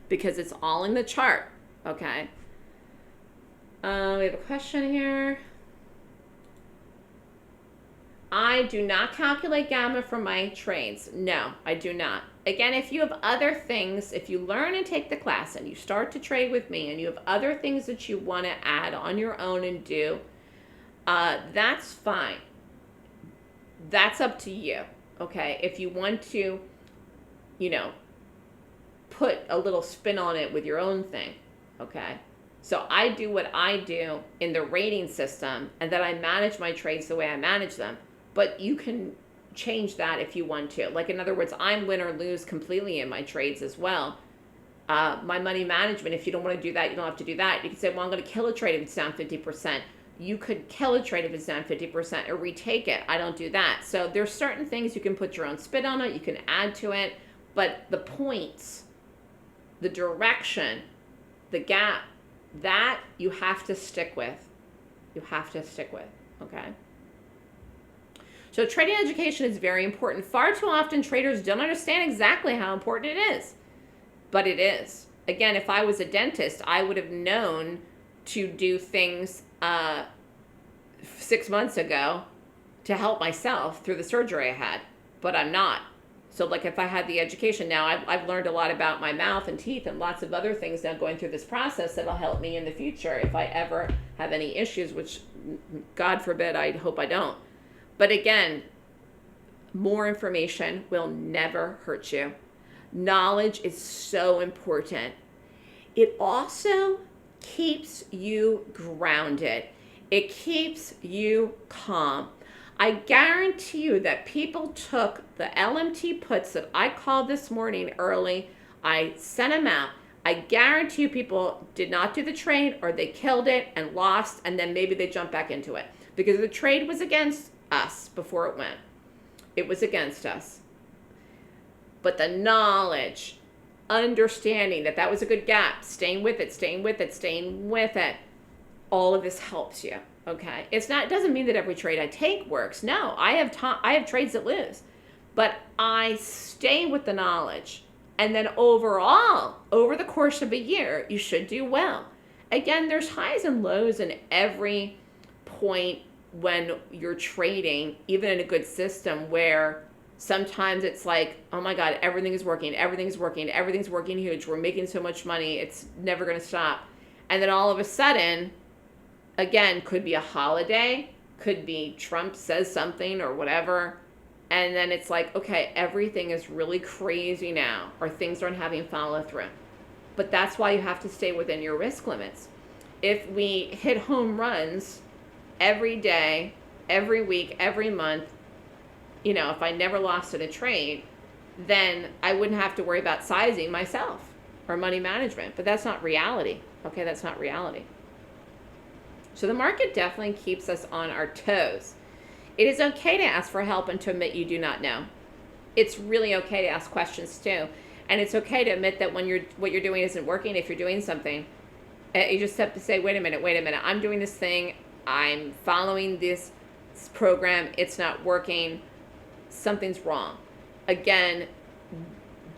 [SPEAKER 1] because it's all in the chart, okay? We have a question here. I do not calculate gamma for my trades. No, I do not. Again, if you have other things, if you learn and take the class and you start to trade with me and you have other things that you want to add on your own and do, that's fine. That's up to you, okay? If you want to, put a little spin on it with your own thing, okay? So I do what I do in the rating system, and then I manage my trades the way I manage them. But you can change that if you want to. Like, in other words, I'm win or lose completely in my trades as well. My money management, if you don't want to do that, you don't have to do that. You can say, well, I'm going to kill a trade if it's down 50%. You could kill a trade if it's down 50% or retake it. I don't do that. So there's certain things you can put your own spin on it. You can add to it. But the points, the direction, the gap, that you have to stick with. You have to stick with, okay? So trading education is very important. Far too often traders don't understand exactly how important it is, but it is. Again, if I was a dentist, I would have known to do things 6 months ago to help myself through the surgery I had, but I'm not. So like if I had the education now, I've learned a lot about my mouth and teeth and lots of other things now going through this process that'll help me in the future if I ever have any issues, which God forbid, I hope I don't. But again, more information will never hurt you. Knowledge is so important. It also keeps you grounded. It keeps you calm. I guarantee you that people took the LMT puts that I called this morning early. I sent them out. I guarantee you people did not do the trade, or they killed it and lost, and then maybe they jumped back into it. Because the trade was against us before it went. It was against us. But the knowledge, understanding that that was a good gap, staying with it, staying with it, staying with it, all of this helps you. Okay, it doesn't mean that every trade I take works. No, I have trades that lose, but I stay with the knowledge, and then overall, over the course of a year, you should do well. Again, there's highs and lows in every point when you're trading, even in a good system, where sometimes it's like, oh my God, everything is working, everything's working, everything's working huge. We're making so much money, it's never going to stop, and then all of a sudden. Again, could be a holiday, could be Trump says something or whatever, and then it's like, okay, everything is really crazy now, or things aren't having follow through. But that's why you have to stay within your risk limits. If we hit home runs every day, every week, every month, if I never lost in a trade, then I wouldn't have to worry about sizing myself or money management. But that's not reality. Okay, that's not reality. So the market definitely keeps us on our toes. It is okay to ask for help and to admit you do not know. It's really okay to ask questions too. And it's okay to admit that when what you're doing isn't working. If you're doing something, you just have to say, wait a minute, I'm doing this thing, I'm following this program, it's not working, something's wrong. Again,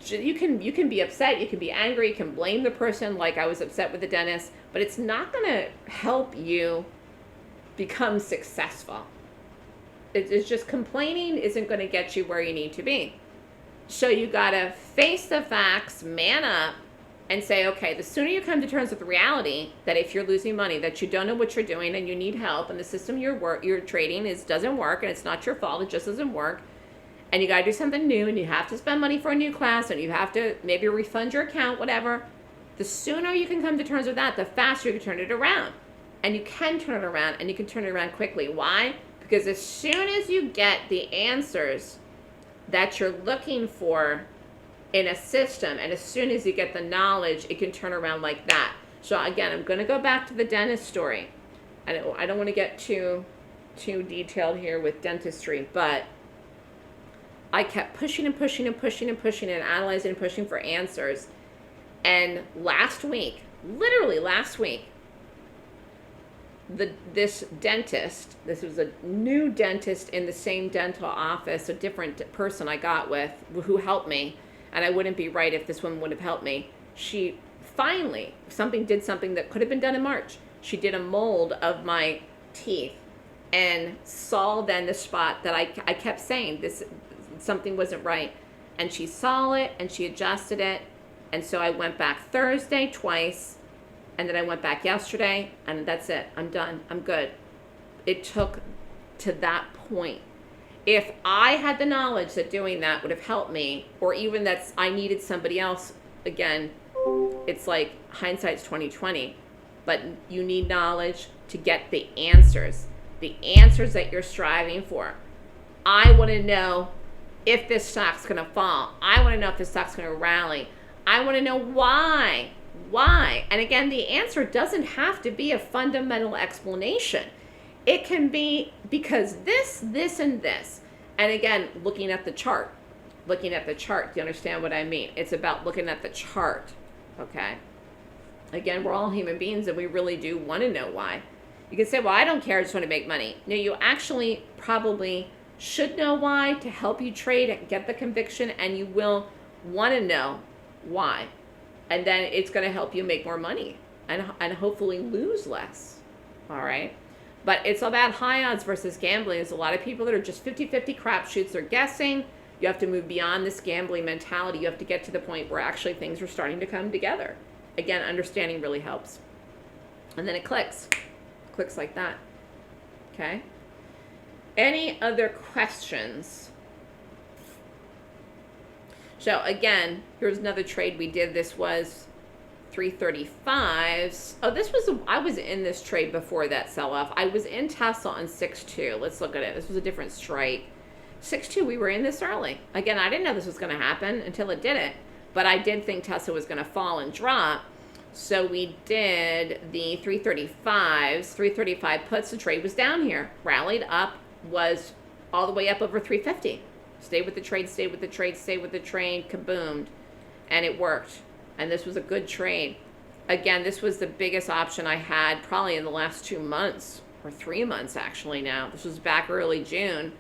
[SPEAKER 1] you can be upset, you can be angry, you can blame the person, like I was upset with the dentist, but it's not going to help you become successful. It's just complaining isn't going to get you where you need to be. So you got to face the facts, man up, and say, okay, the sooner you come to terms with the reality that if you're losing money, that you don't know what you're doing and you need help, and the system you're trading doesn't work, and it's not your fault, it just doesn't work, and you got to do something new, and you have to spend money for a new class, and you have to maybe refund your account, whatever. The sooner you can come to terms with that, the faster you can turn it around. And you can turn it around, and you can turn it around quickly. Why? Because as soon as you get the answers that you're looking for in a system, and as soon as you get the knowledge, it can turn around like that. So again, I'm going to go back to the dentist story. I don't want to get too detailed here with dentistry, but I kept pushing and pushing and pushing and pushing and analyzing and pushing for answers. And last week, literally last week, this dentist, this was a new dentist in the same dental office, a different person I got with, who helped me, and I wouldn't be right if this woman would have helped me. She finally, did something that could have been done in March. She did a mold of my teeth and saw then the spot that I kept saying something wasn't right. And she saw it and she adjusted it. And so I went back Thursday twice, and then I went back yesterday, and that's it. I'm done. I'm good. It took to that point. If I had the knowledge that doing that would have helped me, or even that I needed somebody else, again, it's like hindsight's 20/20, but you need knowledge to get the answers that you're striving for. I want to know if this stock's going to fall. I want to know if this stock's going to rally. I want to know why. And again, the answer doesn't have to be a fundamental explanation. It can be because this, and this. And again, looking at the chart. Do you understand what I mean? It's about looking at the chart, okay? Again, we're all human beings, and we really do want to know why. You can say, well, I don't care, I just want to make money. No, you actually probably should know why to help you trade and get the conviction, and you will want to know why. And then it's going to help you make more money and hopefully lose less, all right? But it's about high odds versus gambling. There's a lot of people that are just 50-50 crapshoots. They're guessing. You have to move beyond this gambling mentality. You have to get to the point where actually things are starting to come together. Again, understanding really helps. And then it clicks. Clicks like that, okay? Any other questions? So again, here's another trade we did. This was 335s. Oh, I was in this trade before that sell-off. I was in Tesla on 6.2. Let's look at it. This was a different strike. 6.2, we were in this early. Again, I didn't know this was going to happen until it did it. But I did think Tesla was going to fall and drop. So we did the 335s. 335 puts. The trade was down here. Rallied up, was all the way up over 350. Stay with the trade, kaboomed. And it worked. And this was a good trade. Again, this was the biggest option I had probably in the last 2 months, or 3 months actually now. This was back early June.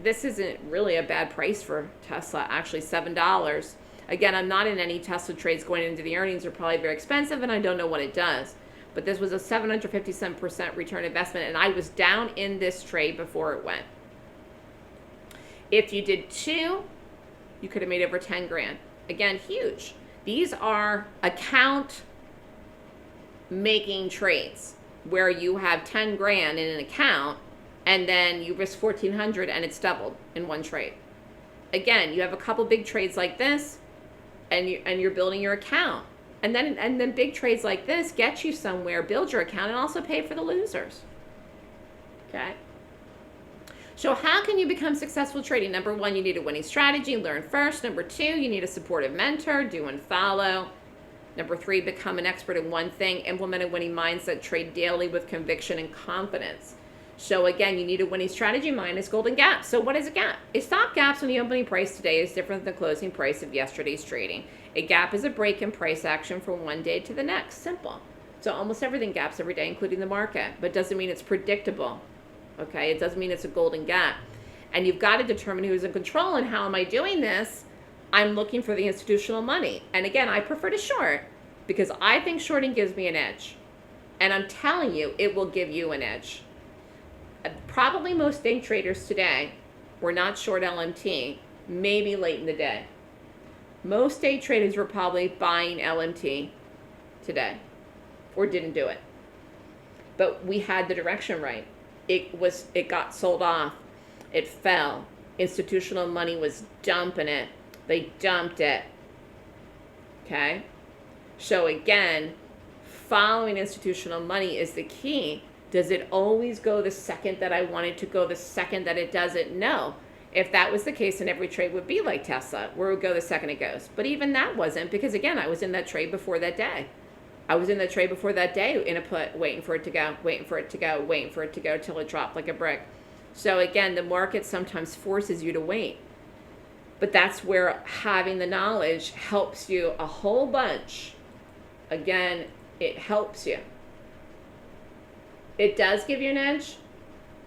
[SPEAKER 1] This isn't really a bad price for Tesla, actually $7. Again, I'm not in any Tesla trades going into the earnings. They're probably very expensive, and I don't know what it does. But this was a 757% return investment, and I was down in this trade before it went. If you did 2, you could have made over 10 grand. Again, huge. These are account making trades where you have 10 grand in an account and then you risk 1,400 and it's doubled in one trade. Again, you have a couple big trades like this and you're building your account. And then big trades like this get you somewhere, build your account, and also pay for the losers. Okay? So how can you become successful trading? Number one, you need a winning strategy, learn first. Number two, you need a supportive mentor, do and follow. Number three, become an expert in one thing, implement a winning mindset, trade daily with conviction and confidence. So again, you need a winning strategy minus golden gap. So what is a gap? A stock gaps when the opening price today is different than the closing price of yesterday's trading. A gap is a break in price action from one day to the next. Simple. So almost everything gaps every day, including the market, but doesn't mean it's predictable. Okay, it doesn't mean it's a golden gap. And you've got to determine who's in control. And how am I doing this? I'm looking for the institutional money. And again, I prefer to short because I think shorting gives me an edge. And I'm telling you, it will give you an edge. Probably most day traders today were not short LMT, maybe late in the day. Most day traders were probably buying LMT today or didn't do it. But we had the direction right. It got sold off. It fell. Institutional money was dumping it. They dumped it. Okay? So again, following institutional money is the key. Does it always go the second that I want it to go, the second that it doesn't? No. If that was the case, then every trade would be like Tesla, where it would go the second it goes. But even that wasn't, because again, I was in that trade before that day. I was in the trade before that day in a put, waiting for it to go, waiting for it to go, waiting for it to go till it dropped like a brick. So again, the market sometimes forces you to wait. But that's where having the knowledge helps you a whole bunch. Again, it helps you. It does give you an edge.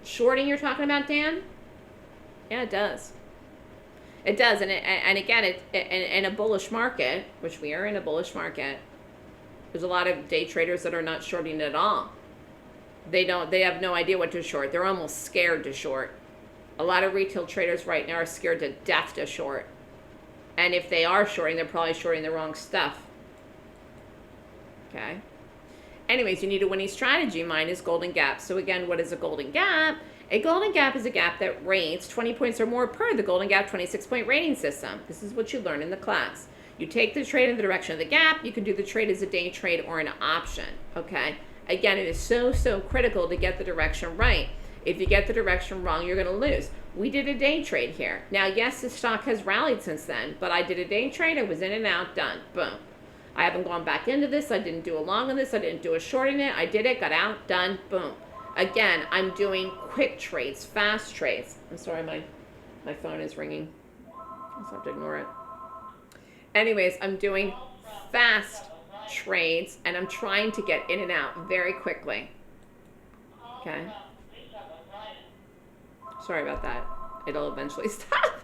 [SPEAKER 1] Shorting you're talking about, Dan? Yeah, it does. It does. And again, in a bullish market, which we are in a bullish market, there's a lot of day traders that are not shorting at all. They have no idea what to short. They're almost scared to short. A lot of retail traders right now are scared to death to short. And if they are shorting, they're probably shorting the wrong stuff. Okay? Anyways, you need a winning strategy. Mine is golden gap. So again, what is a golden gap? A golden gap is a gap that rates 20 points or more per the golden gap 26-point rating system. This is what you learn in the class. You take the trade in the direction of the gap. You can do the trade as a day trade or an option. Okay? Again, it is so critical to get the direction right. If you get the direction wrong, you're going to lose. We did a day trade here. Now, yes, the stock has rallied since then, but I did a day trade. I was in and out, done. Boom. I haven't gone back into this. I didn't do a long on this. I didn't do a short in it. I did it, got out, done, boom. Again, I'm doing quick trades, fast trades. I'm sorry, my phone is ringing. I'll just have to ignore it. Anyways, I'm doing fast trades, and I'm trying to get in and out very quickly. Okay? Sorry about that. It'll eventually stop.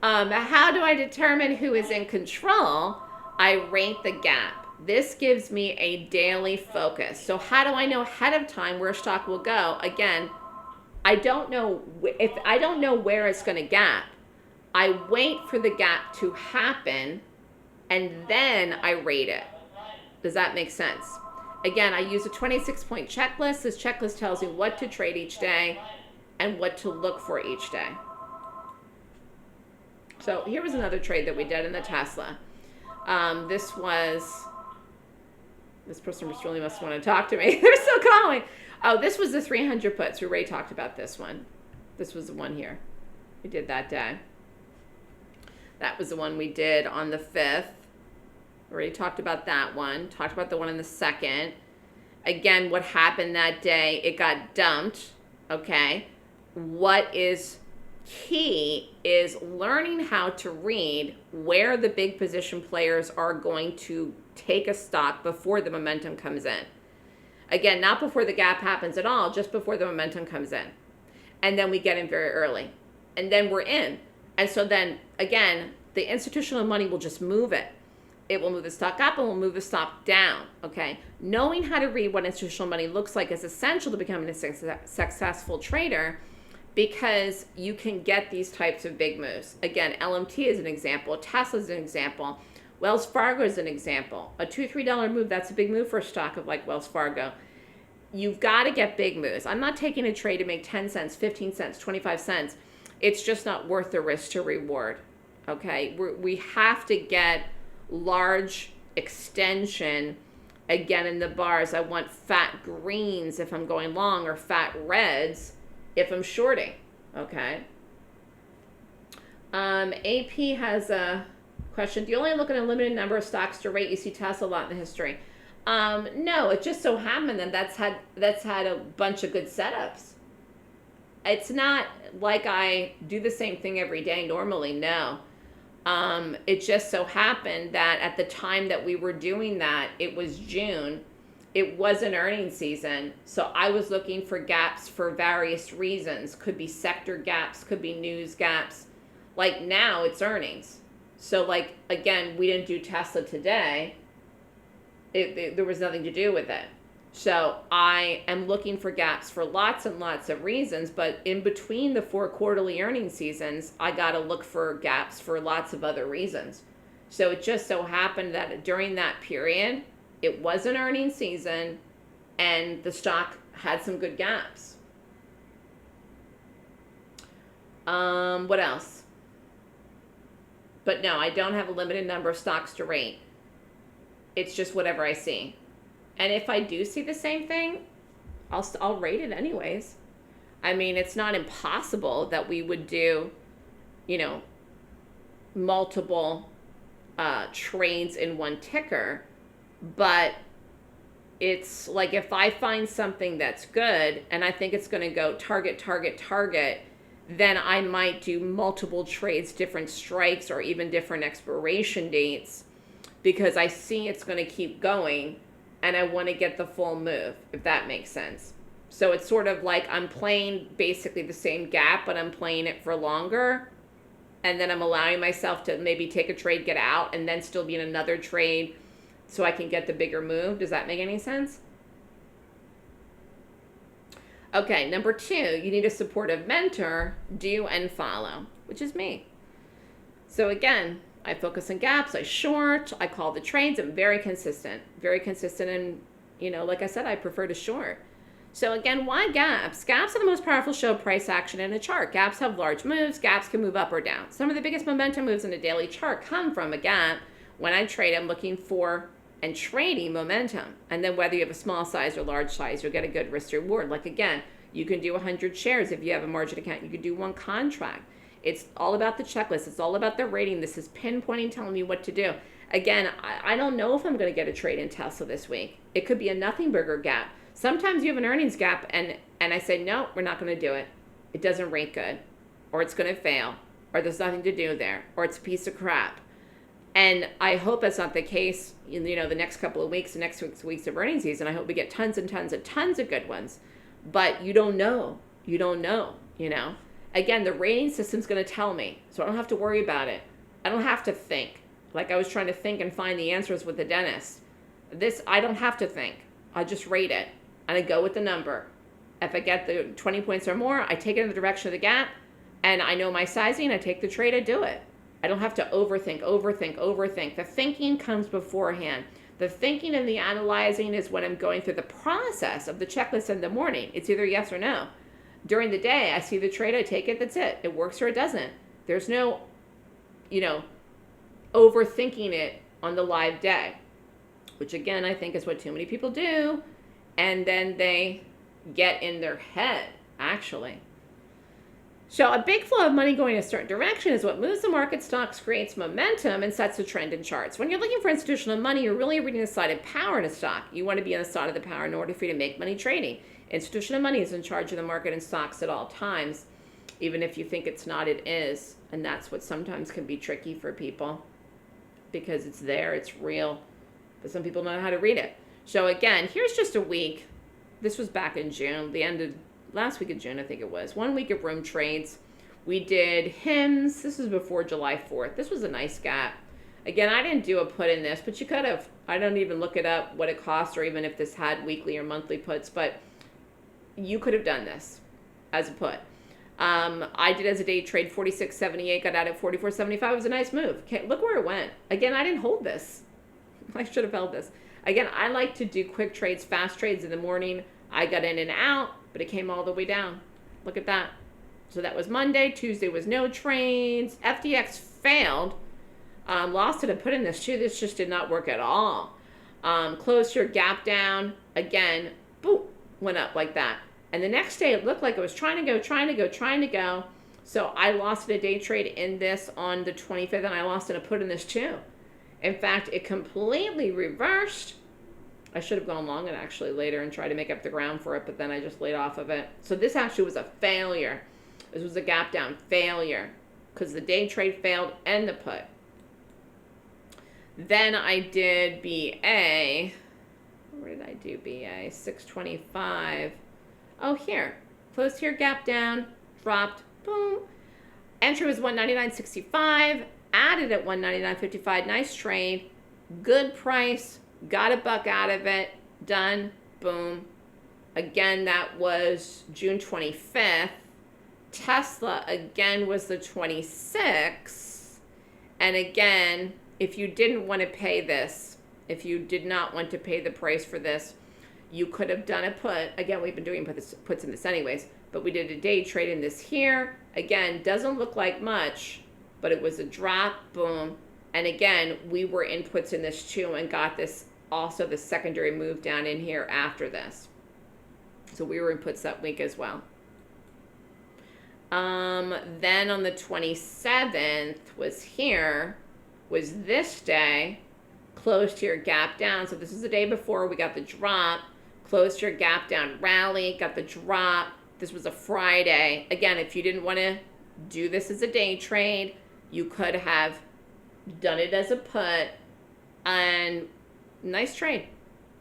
[SPEAKER 1] How do I determine who is in control? I rate the gap. This gives me a daily focus. So how do I know ahead of time where stock will go? Again, I don't know if I don't know where it's going to gap. I wait for the gap to happen, and then I rate it. Does that make sense? Again, I use a 26-point checklist. This checklist tells you what to trade each day and what to look for each day. So here was another trade that we did in the Tesla. This person really must want to talk to me. They're still calling. Oh, this was the 300 puts. We already talked about this one. This was the one here. We did that day. That was the one we did on the 5th. Already talked about that one. Talked about the one on the 2nd. Again, what happened that day? It got dumped. Okay. What is key is learning how to read where the big position players are going to take a stock before the momentum comes in. Again, not before the gap happens at all, just before the momentum comes in. And then we get in very early. And then we're in. And so then, again, the institutional money will just move it. It will move the stock up and will move the stock down, okay? Knowing how to read what institutional money looks like is essential to becoming a successful trader, because you can get these types of big moves. Again, LMT is an example. Tesla is an example. Wells Fargo is an example. A $2, $3 move, that's a big move for a stock of like Wells Fargo. You've got to get big moves. I'm not taking a trade to make 10 cents, 15 cents, 25 cents. It's just not worth the risk to reward, okay? We have to get large extension. Again, in the bars, I want fat greens if I'm going long, or fat reds if I'm shorting. Okay. AP has a question. Do you only look at a limited number of stocks to rate? You see Tesla a lot in the history. No, it just so happened that that's had a bunch of good setups. It's not like I do the same thing every day normally. No. It just so happened that at the time that we were doing that, it was June. It wasn't earnings season. So I was looking for gaps for various reasons. Could be sector gaps, could be news gaps. Like now it's earnings. So like, again, we didn't do Tesla today. There was nothing to do with it. So I am looking for gaps for lots and lots of reasons, but in between the 4 quarterly earnings seasons, I got to look for gaps for lots of other reasons. So it just so happened that during that period, it was an earnings season and the stock had some good gaps. What else? But no, I don't have a limited number of stocks to rate. It's just whatever I see. And if I do see the same thing, I'll rate it anyways. I mean, it's not impossible that we would do, multiple trades in one ticker. But it's like if I find something that's good and I think it's going to go target, then I might do multiple trades, different strikes, or even different expiration dates, because I see it's going to keep going and I want to get the full move, if that makes sense. So it's sort of like I'm playing basically the same gap, but I'm playing it for longer. And then I'm allowing myself to maybe take a trade, get out, and then still be in another trade so I can get the bigger move. Does that make any sense? Okay, number 2, you need a supportive mentor, do and follow, which is me. So again, I focus on gaps, I short, I call the trades, I'm very consistent, and, like I said, I prefer to short. So again, why gaps? Gaps are the most powerful show of price action in a chart. Gaps have large moves, gaps can move up or down. Some of the biggest momentum moves in a daily chart come from a gap. When I trade, I'm looking for and trading momentum. And then whether you have a small size or large size, you'll get a good risk reward. Like again, you can do 100 shares if you have a margin account. You can do 1 contract. It's all about the checklist. It's all about the rating. This is pinpointing, telling me what to do. Again, I don't know if I'm going to get a trade in Tesla this week. It could be a nothing burger gap. Sometimes you have an earnings gap and I say, no, we're not going to do it. It doesn't rate good, or it's going to fail, or there's nothing to do there, or it's a piece of crap. And I hope that's not the case in the next couple of weeks, the next 6 weeks of earnings season. I hope we get tons and tons and tons of good ones. But you don't know. Again, the rating system's going to tell me, so I don't have to worry about it. I don't have to think. Like I was trying to think and find the answers with the dentist. This, I don't have to think. I just rate it, and I go with the number. If I get the 20 points or more, I take it in the direction of the gap, and I know my sizing, I take the trade, I do it. I don't have to overthink. The thinking comes beforehand. The thinking and the analyzing is when I'm going through the process of the checklist in the morning. It's either yes or no. During the day, I see the trade, I take it, that's it. It works or it doesn't. There's no, overthinking it on the live day, which again, I think is what too many people do. And then they get in their head, actually. So a big flow of money going in a certain direction is what moves the market, stocks, creates momentum, and sets the trend in charts. When you're looking for institutional money, you're really reading the side of power in a stock. You want to be on the side of the power in order for you to make money trading. Institutional money is in charge of the market and stocks at all times. Even if you think it's not, it is. And that's what sometimes can be tricky for people, because it's there, it's real, but some people don't know how to read it. So again, here's just a week. This was back in June, the end of last week of June, I think it was. 1 week of room trades. We did HIMS. This was before July 4th. This was a nice gap. Again, I didn't do a put in this, but you could have. I don't even look it up what it costs, or even if this had weekly or monthly puts, but you could have done this as a put. I did as a day trade 46.78, got out at 44.75. It was a nice move. Okay, look where it went. Again, I didn't hold this. I should have held this. Again, I like to do quick trades, fast trades in the morning. I got in and out, but it came all the way down. Look at that. So that was Monday. Tuesday was no trades. FTX failed. Lost it and put in this too. This just did not work at all. Closed here, gap down. Again, boom, went up like that. And the next day it looked like it was trying to go. So I lost a day trade in this on the 25th, and I lost in a put in this too. In fact, it completely reversed. I should have gone long it actually later and tried to make up the ground for it, but then I just laid off of it. So this actually was a failure. This was a gap down failure because the day trade failed and the put. Then I did BA. Where did I do BA? 625. Oh, here. Closed here, gap down, dropped, boom. Entry was 199.65, added at 199.55. Nice trade, good price, got a buck out of it, done, boom. Again, that was June 25th. Tesla, again, was the 26th. And again, if you didn't want to pay this, if you did not want to pay the price for this, you could have done a put. Again, we've been doing puts in this anyways, but we did a day trade in this here. Again, doesn't look like much, but it was a drop, boom. And again, we were in puts in this too and got this, also the secondary move down in here after this. So we were in puts that week as well. Then on the 27th was here, was this day, closed here, gap down. So this is the day before we got the drop, closed here, gap down, rally, got the drop. This was a Friday. Again, if you didn't want to do this as a day trade, you could have done it as a put, and nice trade.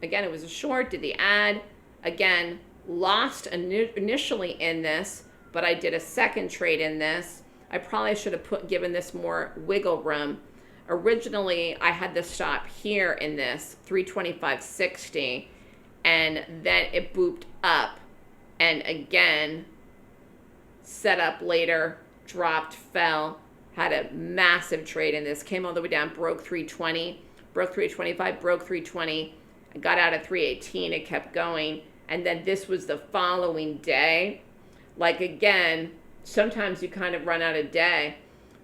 [SPEAKER 1] Again, it was a short, did the add. Again, lost initially in this, but I did a second trade in this. I probably should have given this more wiggle room. Originally, I had the stop here in this, 325.60, and then it booped up, and again, set up later, dropped, fell, had a massive trade in this, came all the way down, broke 320, broke 325, broke 320, and got out at 318, it kept going, and then this was the following day. Like again, sometimes you kind of run out of day.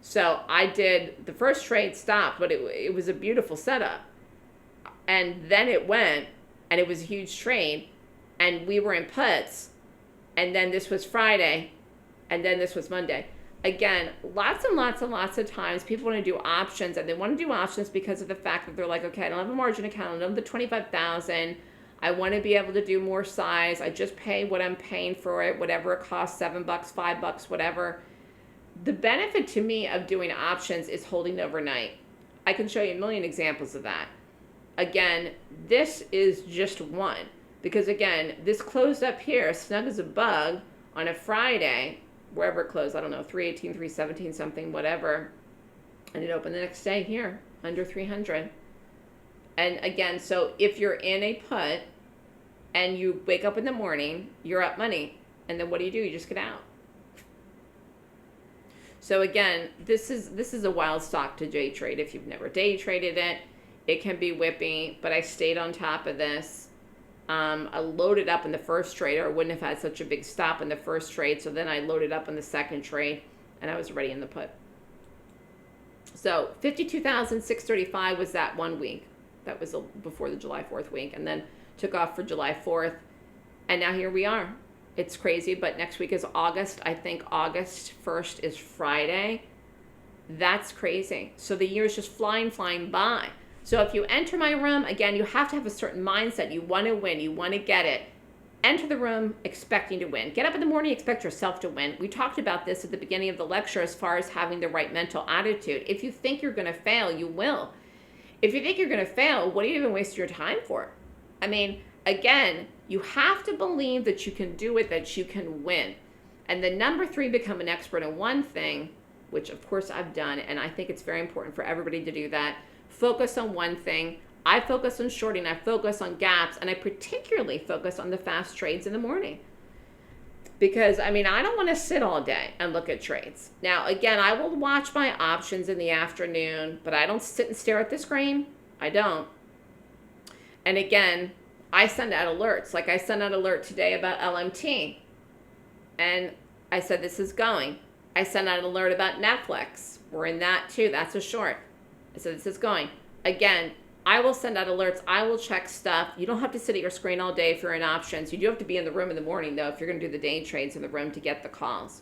[SPEAKER 1] So I did, the first trade stopped, but it was a beautiful setup. And then it went, and it was a huge trade, and we were in puts, and then this was Friday, and then this was Monday. Again, lots and lots and lots of times people want to do options, and they want to do options because of the fact that they're like, okay, I don't have a margin account, I don't have the 25,000, I want to be able to do more size, I just pay what I'm paying for it, whatever it costs, $7, $5, whatever. The benefit to me of doing options is holding overnight. I can show you a million examples of that. Again, this is just one. Because again, this closed up here, snug as a bug, on a Friday, wherever it closed, I don't know, 318, 317, something, whatever. And it opened the next day here, under 300. And again, so if you're in a put, and you wake up in the morning, you're up money. And then what do? You just get out. So again, this is a wild stock to day trade. If you've never day traded it, it can be whippy, but I stayed on top of this. I loaded up in the first trade, or I wouldn't have had such a big stop in the first trade. So then I loaded up in the second trade, and I was ready in the put. So 52,635 was that 1 week. That was before the July 4th week, and then took off for July 4th. And now here we are. It's crazy, but next week is August. I think August 1st is Friday. That's crazy. So the year is just flying by. So if you enter my room, again, you have to have a certain mindset. You want to win. You want to get it. Enter the room expecting to win. Get up in the morning, expect yourself to win. We talked about this at the beginning of the lecture as far as having the right mental attitude. If you think you're going to fail, you will. If you think you're going to fail, what are you even wasting your time for? I mean, again, you have to believe that you can do it, that you can win. And the number 3, become an expert in one thing, which of course I've done, and I think it's very important for everybody to do that. Focus on one thing. I focus on shorting, I focus on gaps, and I particularly focus on the fast trades in the morning. Because, I mean, I don't want to sit all day and look at trades. Now, again, I will watch my options in the afternoon, but I don't sit and stare at the screen. I don't. And again, I send out alerts. Like I sent out an alert today about LMT. And I said, this is going. I sent out an alert about Netflix. We're in that too. That's a short. So this is going. Again, I will send out alerts. I will check stuff. You don't have to sit at your screen all day if you're in options. You do have to be in the room in the morning, though, if you're going to do the day trades in the room to get the calls.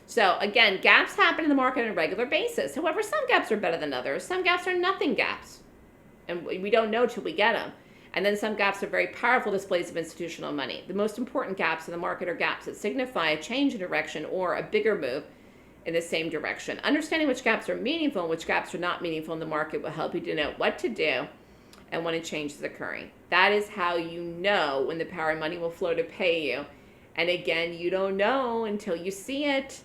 [SPEAKER 1] So again, gaps happen in the market on a regular basis. However, some gaps are better than others. Some gaps are nothing gaps, and we don't know till we get them. And then some gaps are very powerful displays of institutional money. The most important gaps in the market are gaps that signify a change in direction or a bigger move in the same direction. Understanding which gaps are meaningful and which gaps are not meaningful in the market will help you to know what to do and when a change is occurring. That is how you know when the power of money will flow to pay you. And again, you don't know until you see it.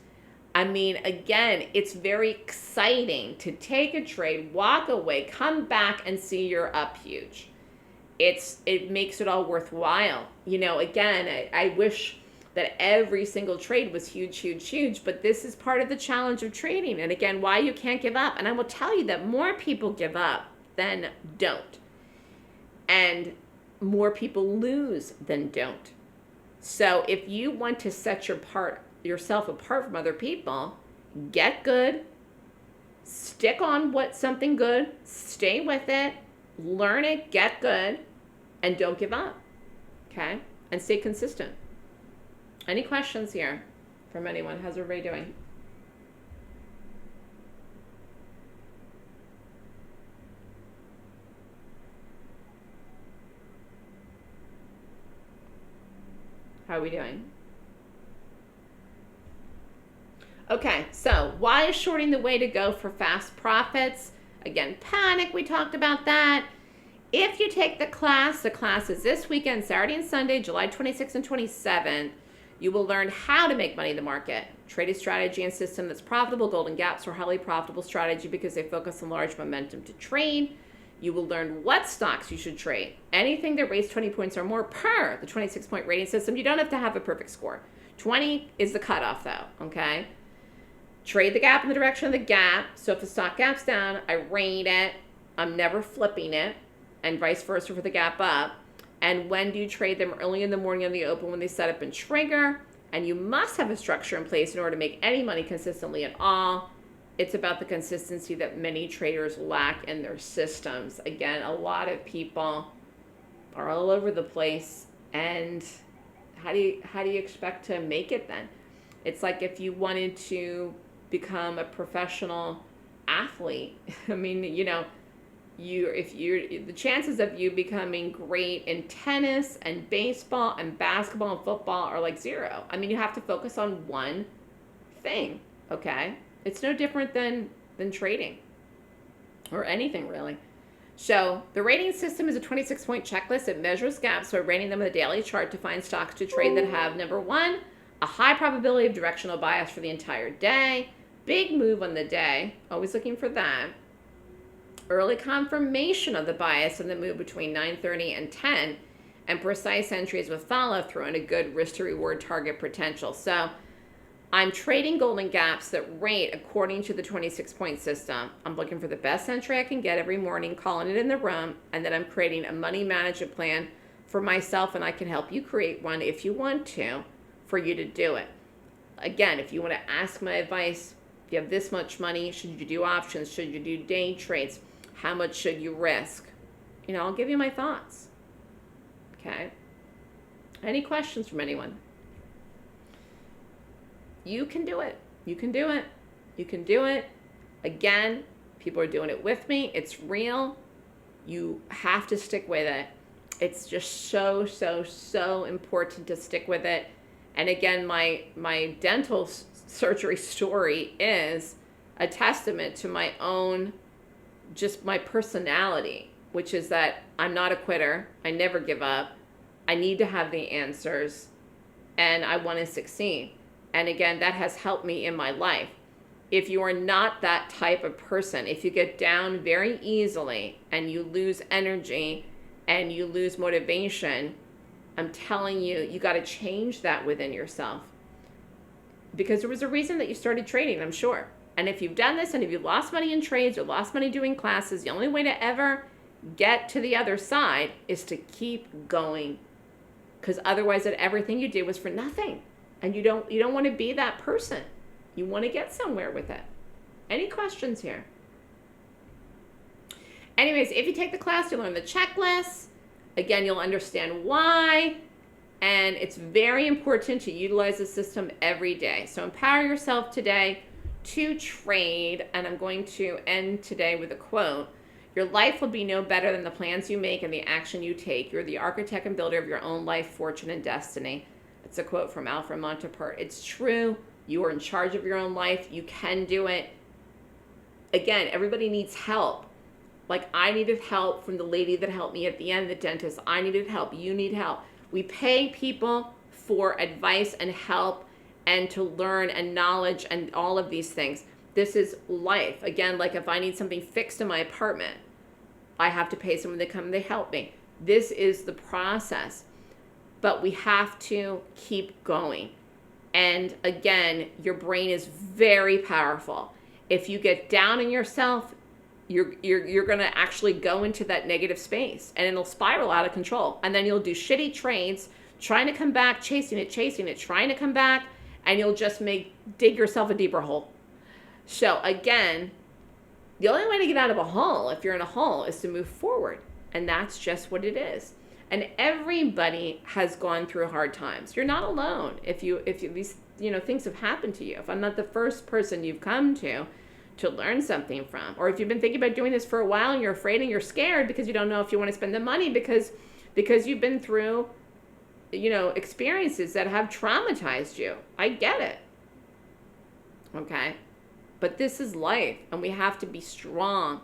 [SPEAKER 1] I mean, again, it's very exciting to take a trade, walk away, come back and see you're up huge. It makes it all worthwhile. You know, again, I wish that every single trade was huge, huge, huge, but this is part of the challenge of trading. And again, why you can't give up. And I will tell you that more people give up than don't. And more people lose than don't. So if you want to set yourself apart from other people, get good, stick on something good, stay with it, learn it, get good, and don't give up, okay? And stay consistent. Any questions here from anyone? How's everybody doing? How are we doing? Okay, so why is shorting the way to go for fast profits? Again, panic, we talked about that. If you take the class is this weekend, Saturday and Sunday, July 26th and 27th. You will learn how to make money in the market, trade a strategy and system that's profitable. Golden gaps are highly profitable strategy because they focus on large momentum to trade. You will learn what stocks you should trade. Anything that rates 20 points or more per the 26-point rating system. You don't have to have a perfect score. 20 is the cutoff, though, okay? Trade the gap in the direction of the gap. So if the stock gap's down, I rate it. I'm never flipping it, and vice versa for the gap up. And when do you trade them? Early in the morning on the open when they set up and trigger. And you must have a structure in place in order to make any money consistently at all. It's about the consistency that many traders lack in their systems. Again, a lot of people are all over the place. And how do you expect to make it then? It's like if you wanted to become a professional athlete. I mean, you know, the chances of you becoming great in tennis and baseball and basketball and football are like zero. I mean, you have to focus on one thing, okay? It's no different than trading or anything really. So the rating system is a 26-point checklist. It measures gaps, so rating them with a daily chart to find stocks to trade that have, number one, a high probability of directional bias for the entire day, big move on the day, always looking for that, early confirmation of the bias in the move between 9:30 and 10, and precise entries with follow-through and a good risk to reward target potential. So I'm trading golden gaps that rate according to the 26-point system. I'm looking for the best entry I can get every morning, calling it in the room, and then I'm creating a money management plan for myself, and I can help you create one if you want to, for you to do it. Again, if you want to ask my advice, if you have this much money, should you do options? Should you do day trades? How much should you risk? You know, I'll give you my thoughts. Okay? Any questions from anyone? You can do it. You can do it. You can do it. Again, people are doing it with me. It's real. You have to stick with it. It's just so, so, so important to stick with it. And again, my dental surgery story is a testament to my own, just my personality, which is that I'm not a quitter. I never give up. I need to have the answers, and I want to succeed. And again, that has helped me in my life. If you are not that type of person, if you get down very easily and you lose energy and you lose motivation, I'm telling you, you got to change that within yourself. Because there was a reason that you started trading, I'm sure. And if you've done this and if you've lost money in trades or lost money doing classes, the only way to ever get to the other side is to keep going. Because otherwise, everything you did was for nothing. And you don't want to be that person. You want to get somewhere with it. Any questions here? Anyways, if you take the class, you'll learn the checklist. Again, you'll understand why. And it's very important to utilize the system every day. So empower yourself today to trade. And I'm going to end today with a quote. Your life will be no better than the plans you make and the action you take. You're the architect and builder of your own life, fortune, and destiny. It's a quote from Alfred Montepert. It's true. You are in charge of your own life. You can do it. Again, everybody needs help. Like I needed help from the lady that helped me at the end, the dentist. I needed help. You need help. We pay people for advice and help and to learn and knowledge and all of these things. This is life. Again, like if I need something fixed in my apartment, I have to pay someone to come and they help me. This is the process. But we have to keep going. And again, your brain is very powerful. If you get down on yourself, you're going to actually go into that negative space and it'll spiral out of control. And then you'll do shitty trades, trying to come back, chasing it, trying to come back, and you'll just dig yourself a deeper hole. So again, the only way to get out of a hole, if you're in a hole, is to move forward. And that's just what it is. And everybody has gone through hard times. You're not alone. If these things have happened to you, if I'm not the first person you've come to learn something from, or if you've been thinking about doing this for a while and you're afraid and you're scared because you don't know if you want to spend the money because you've been through, experiences that have traumatized you. I get it. Okay. But this is life and we have to be strong.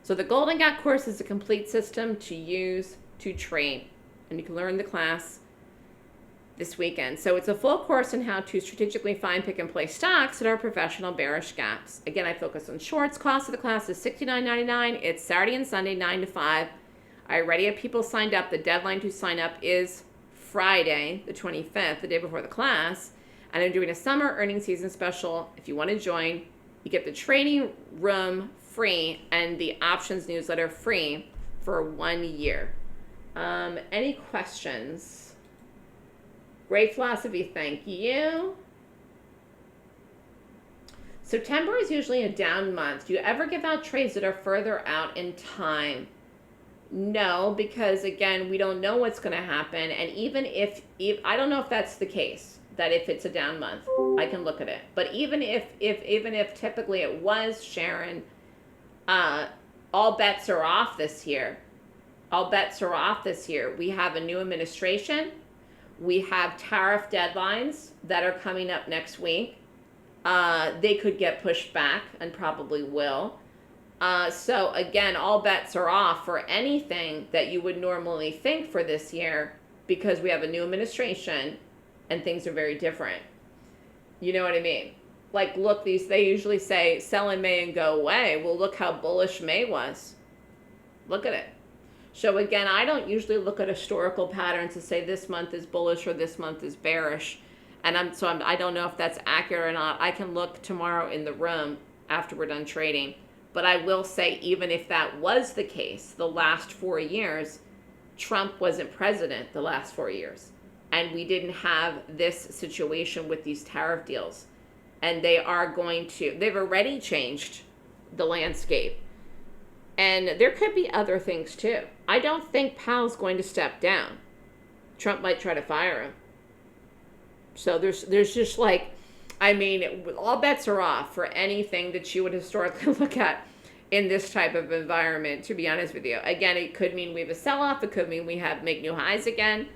[SPEAKER 1] So the Golden Gap course is a complete system to use to trade, and you can learn the class this weekend. So it's a full course on how to strategically find, pick, and play stocks that are professional bearish gaps. Again, I focus on shorts. Cost of the class is $69.99. It's Saturday and Sunday, 9 to 5. I already have people signed up. The deadline to sign up is Friday, the 25th, the day before the class. And I'm doing a summer earnings season special. If you want to join, you get the trading room free and the options newsletter free for 1 year. Any questions? Great philosophy, thank you. September is usually a down month. Do you ever give out trades that are further out in time? No, because again, we don't know what's going to happen. And even if I don't know if that's the case, that if it's a down month, I can look at it. But even if typically it was, Sharon, all bets are off this year. All bets are off this year. We have a new administration. We have tariff deadlines that are coming up next week. They could get pushed back and probably will. So again, all bets are off for anything that you would normally think for this year because we have a new administration and things are very different. You know what I mean? Like, look, they usually say sell in May and go away. Well, look how bullish May was. Look at it. So again, I don't usually look at historical patterns to say this month is bullish or this month is bearish. And I don't know if that's accurate or not. I can look tomorrow in the room after we're done trading. But I will say, even if that was the case, the last 4 years, Trump wasn't president the last 4 years. And we didn't have this situation with these tariff deals. And they've already changed the landscape. And there could be other things too. I don't think Powell's going to step down. Trump might try to fire him. So there's just all bets are off for anything that you would historically look at in this type of environment, to be honest with you. Again, it could mean we have a sell-off. It could mean we make new highs again.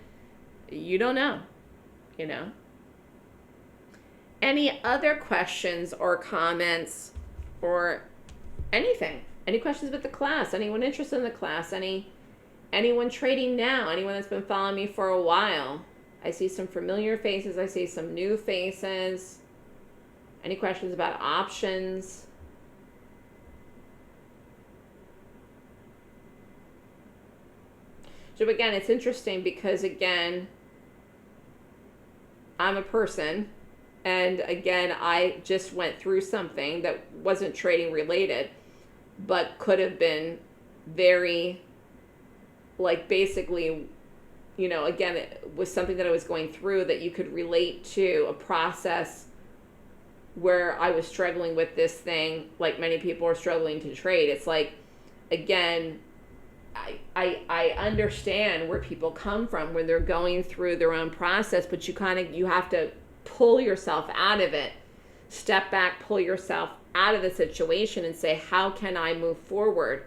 [SPEAKER 1] You don't know, Any other questions or comments or anything? Any questions about the class? Anyone interested in the class? Anyone trading now? Anyone that's been following me for a while? I see some familiar faces. I see some new faces. Any questions about options? So again, it's interesting because again, I'm a person, and again, I just went through something that wasn't trading related, but could have been very, basically, again, it was something that I was going through that you could relate to a process where I was struggling with this thing, like many people are struggling to trade. It's like again, I understand where people come from when they're going through their own process, but you have to pull yourself out of it, step back, pull yourself out of the situation and say, how can I move forward?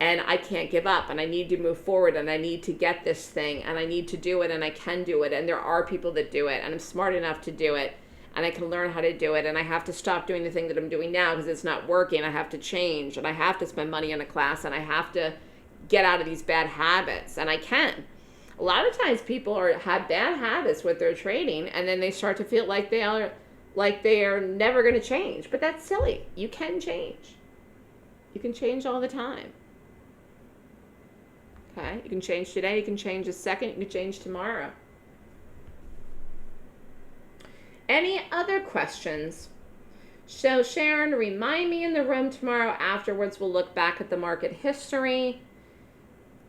[SPEAKER 1] And I can't give up, and I need to move forward, and I need to get this thing, and I need to do it, and I can do it, and there are people that do it, and I'm smart enough to do it, and I can learn how to do it, and I have to stop doing the thing that I'm doing now because it's not working. I have to change, and I have to spend money on a class, and I have to get out of these bad habits, and I can. A lot of times people have bad habits with their trading, and then they start to feel like they are never going to change. But that's silly. You can change. You can change all the time. Okay? You can change today, you can change a second, you can change tomorrow. Any other questions? So Sharon, remind me in the room tomorrow. Afterwards, we'll look back at the market history.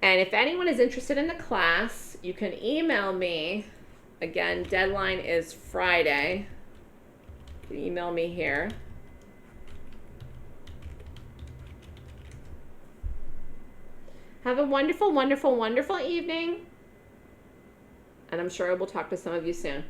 [SPEAKER 1] And if anyone is interested in the class, you can email me. Again, deadline is Friday. You can email me here. Have a wonderful, wonderful, wonderful evening. And I'm sure I will talk to some of you soon.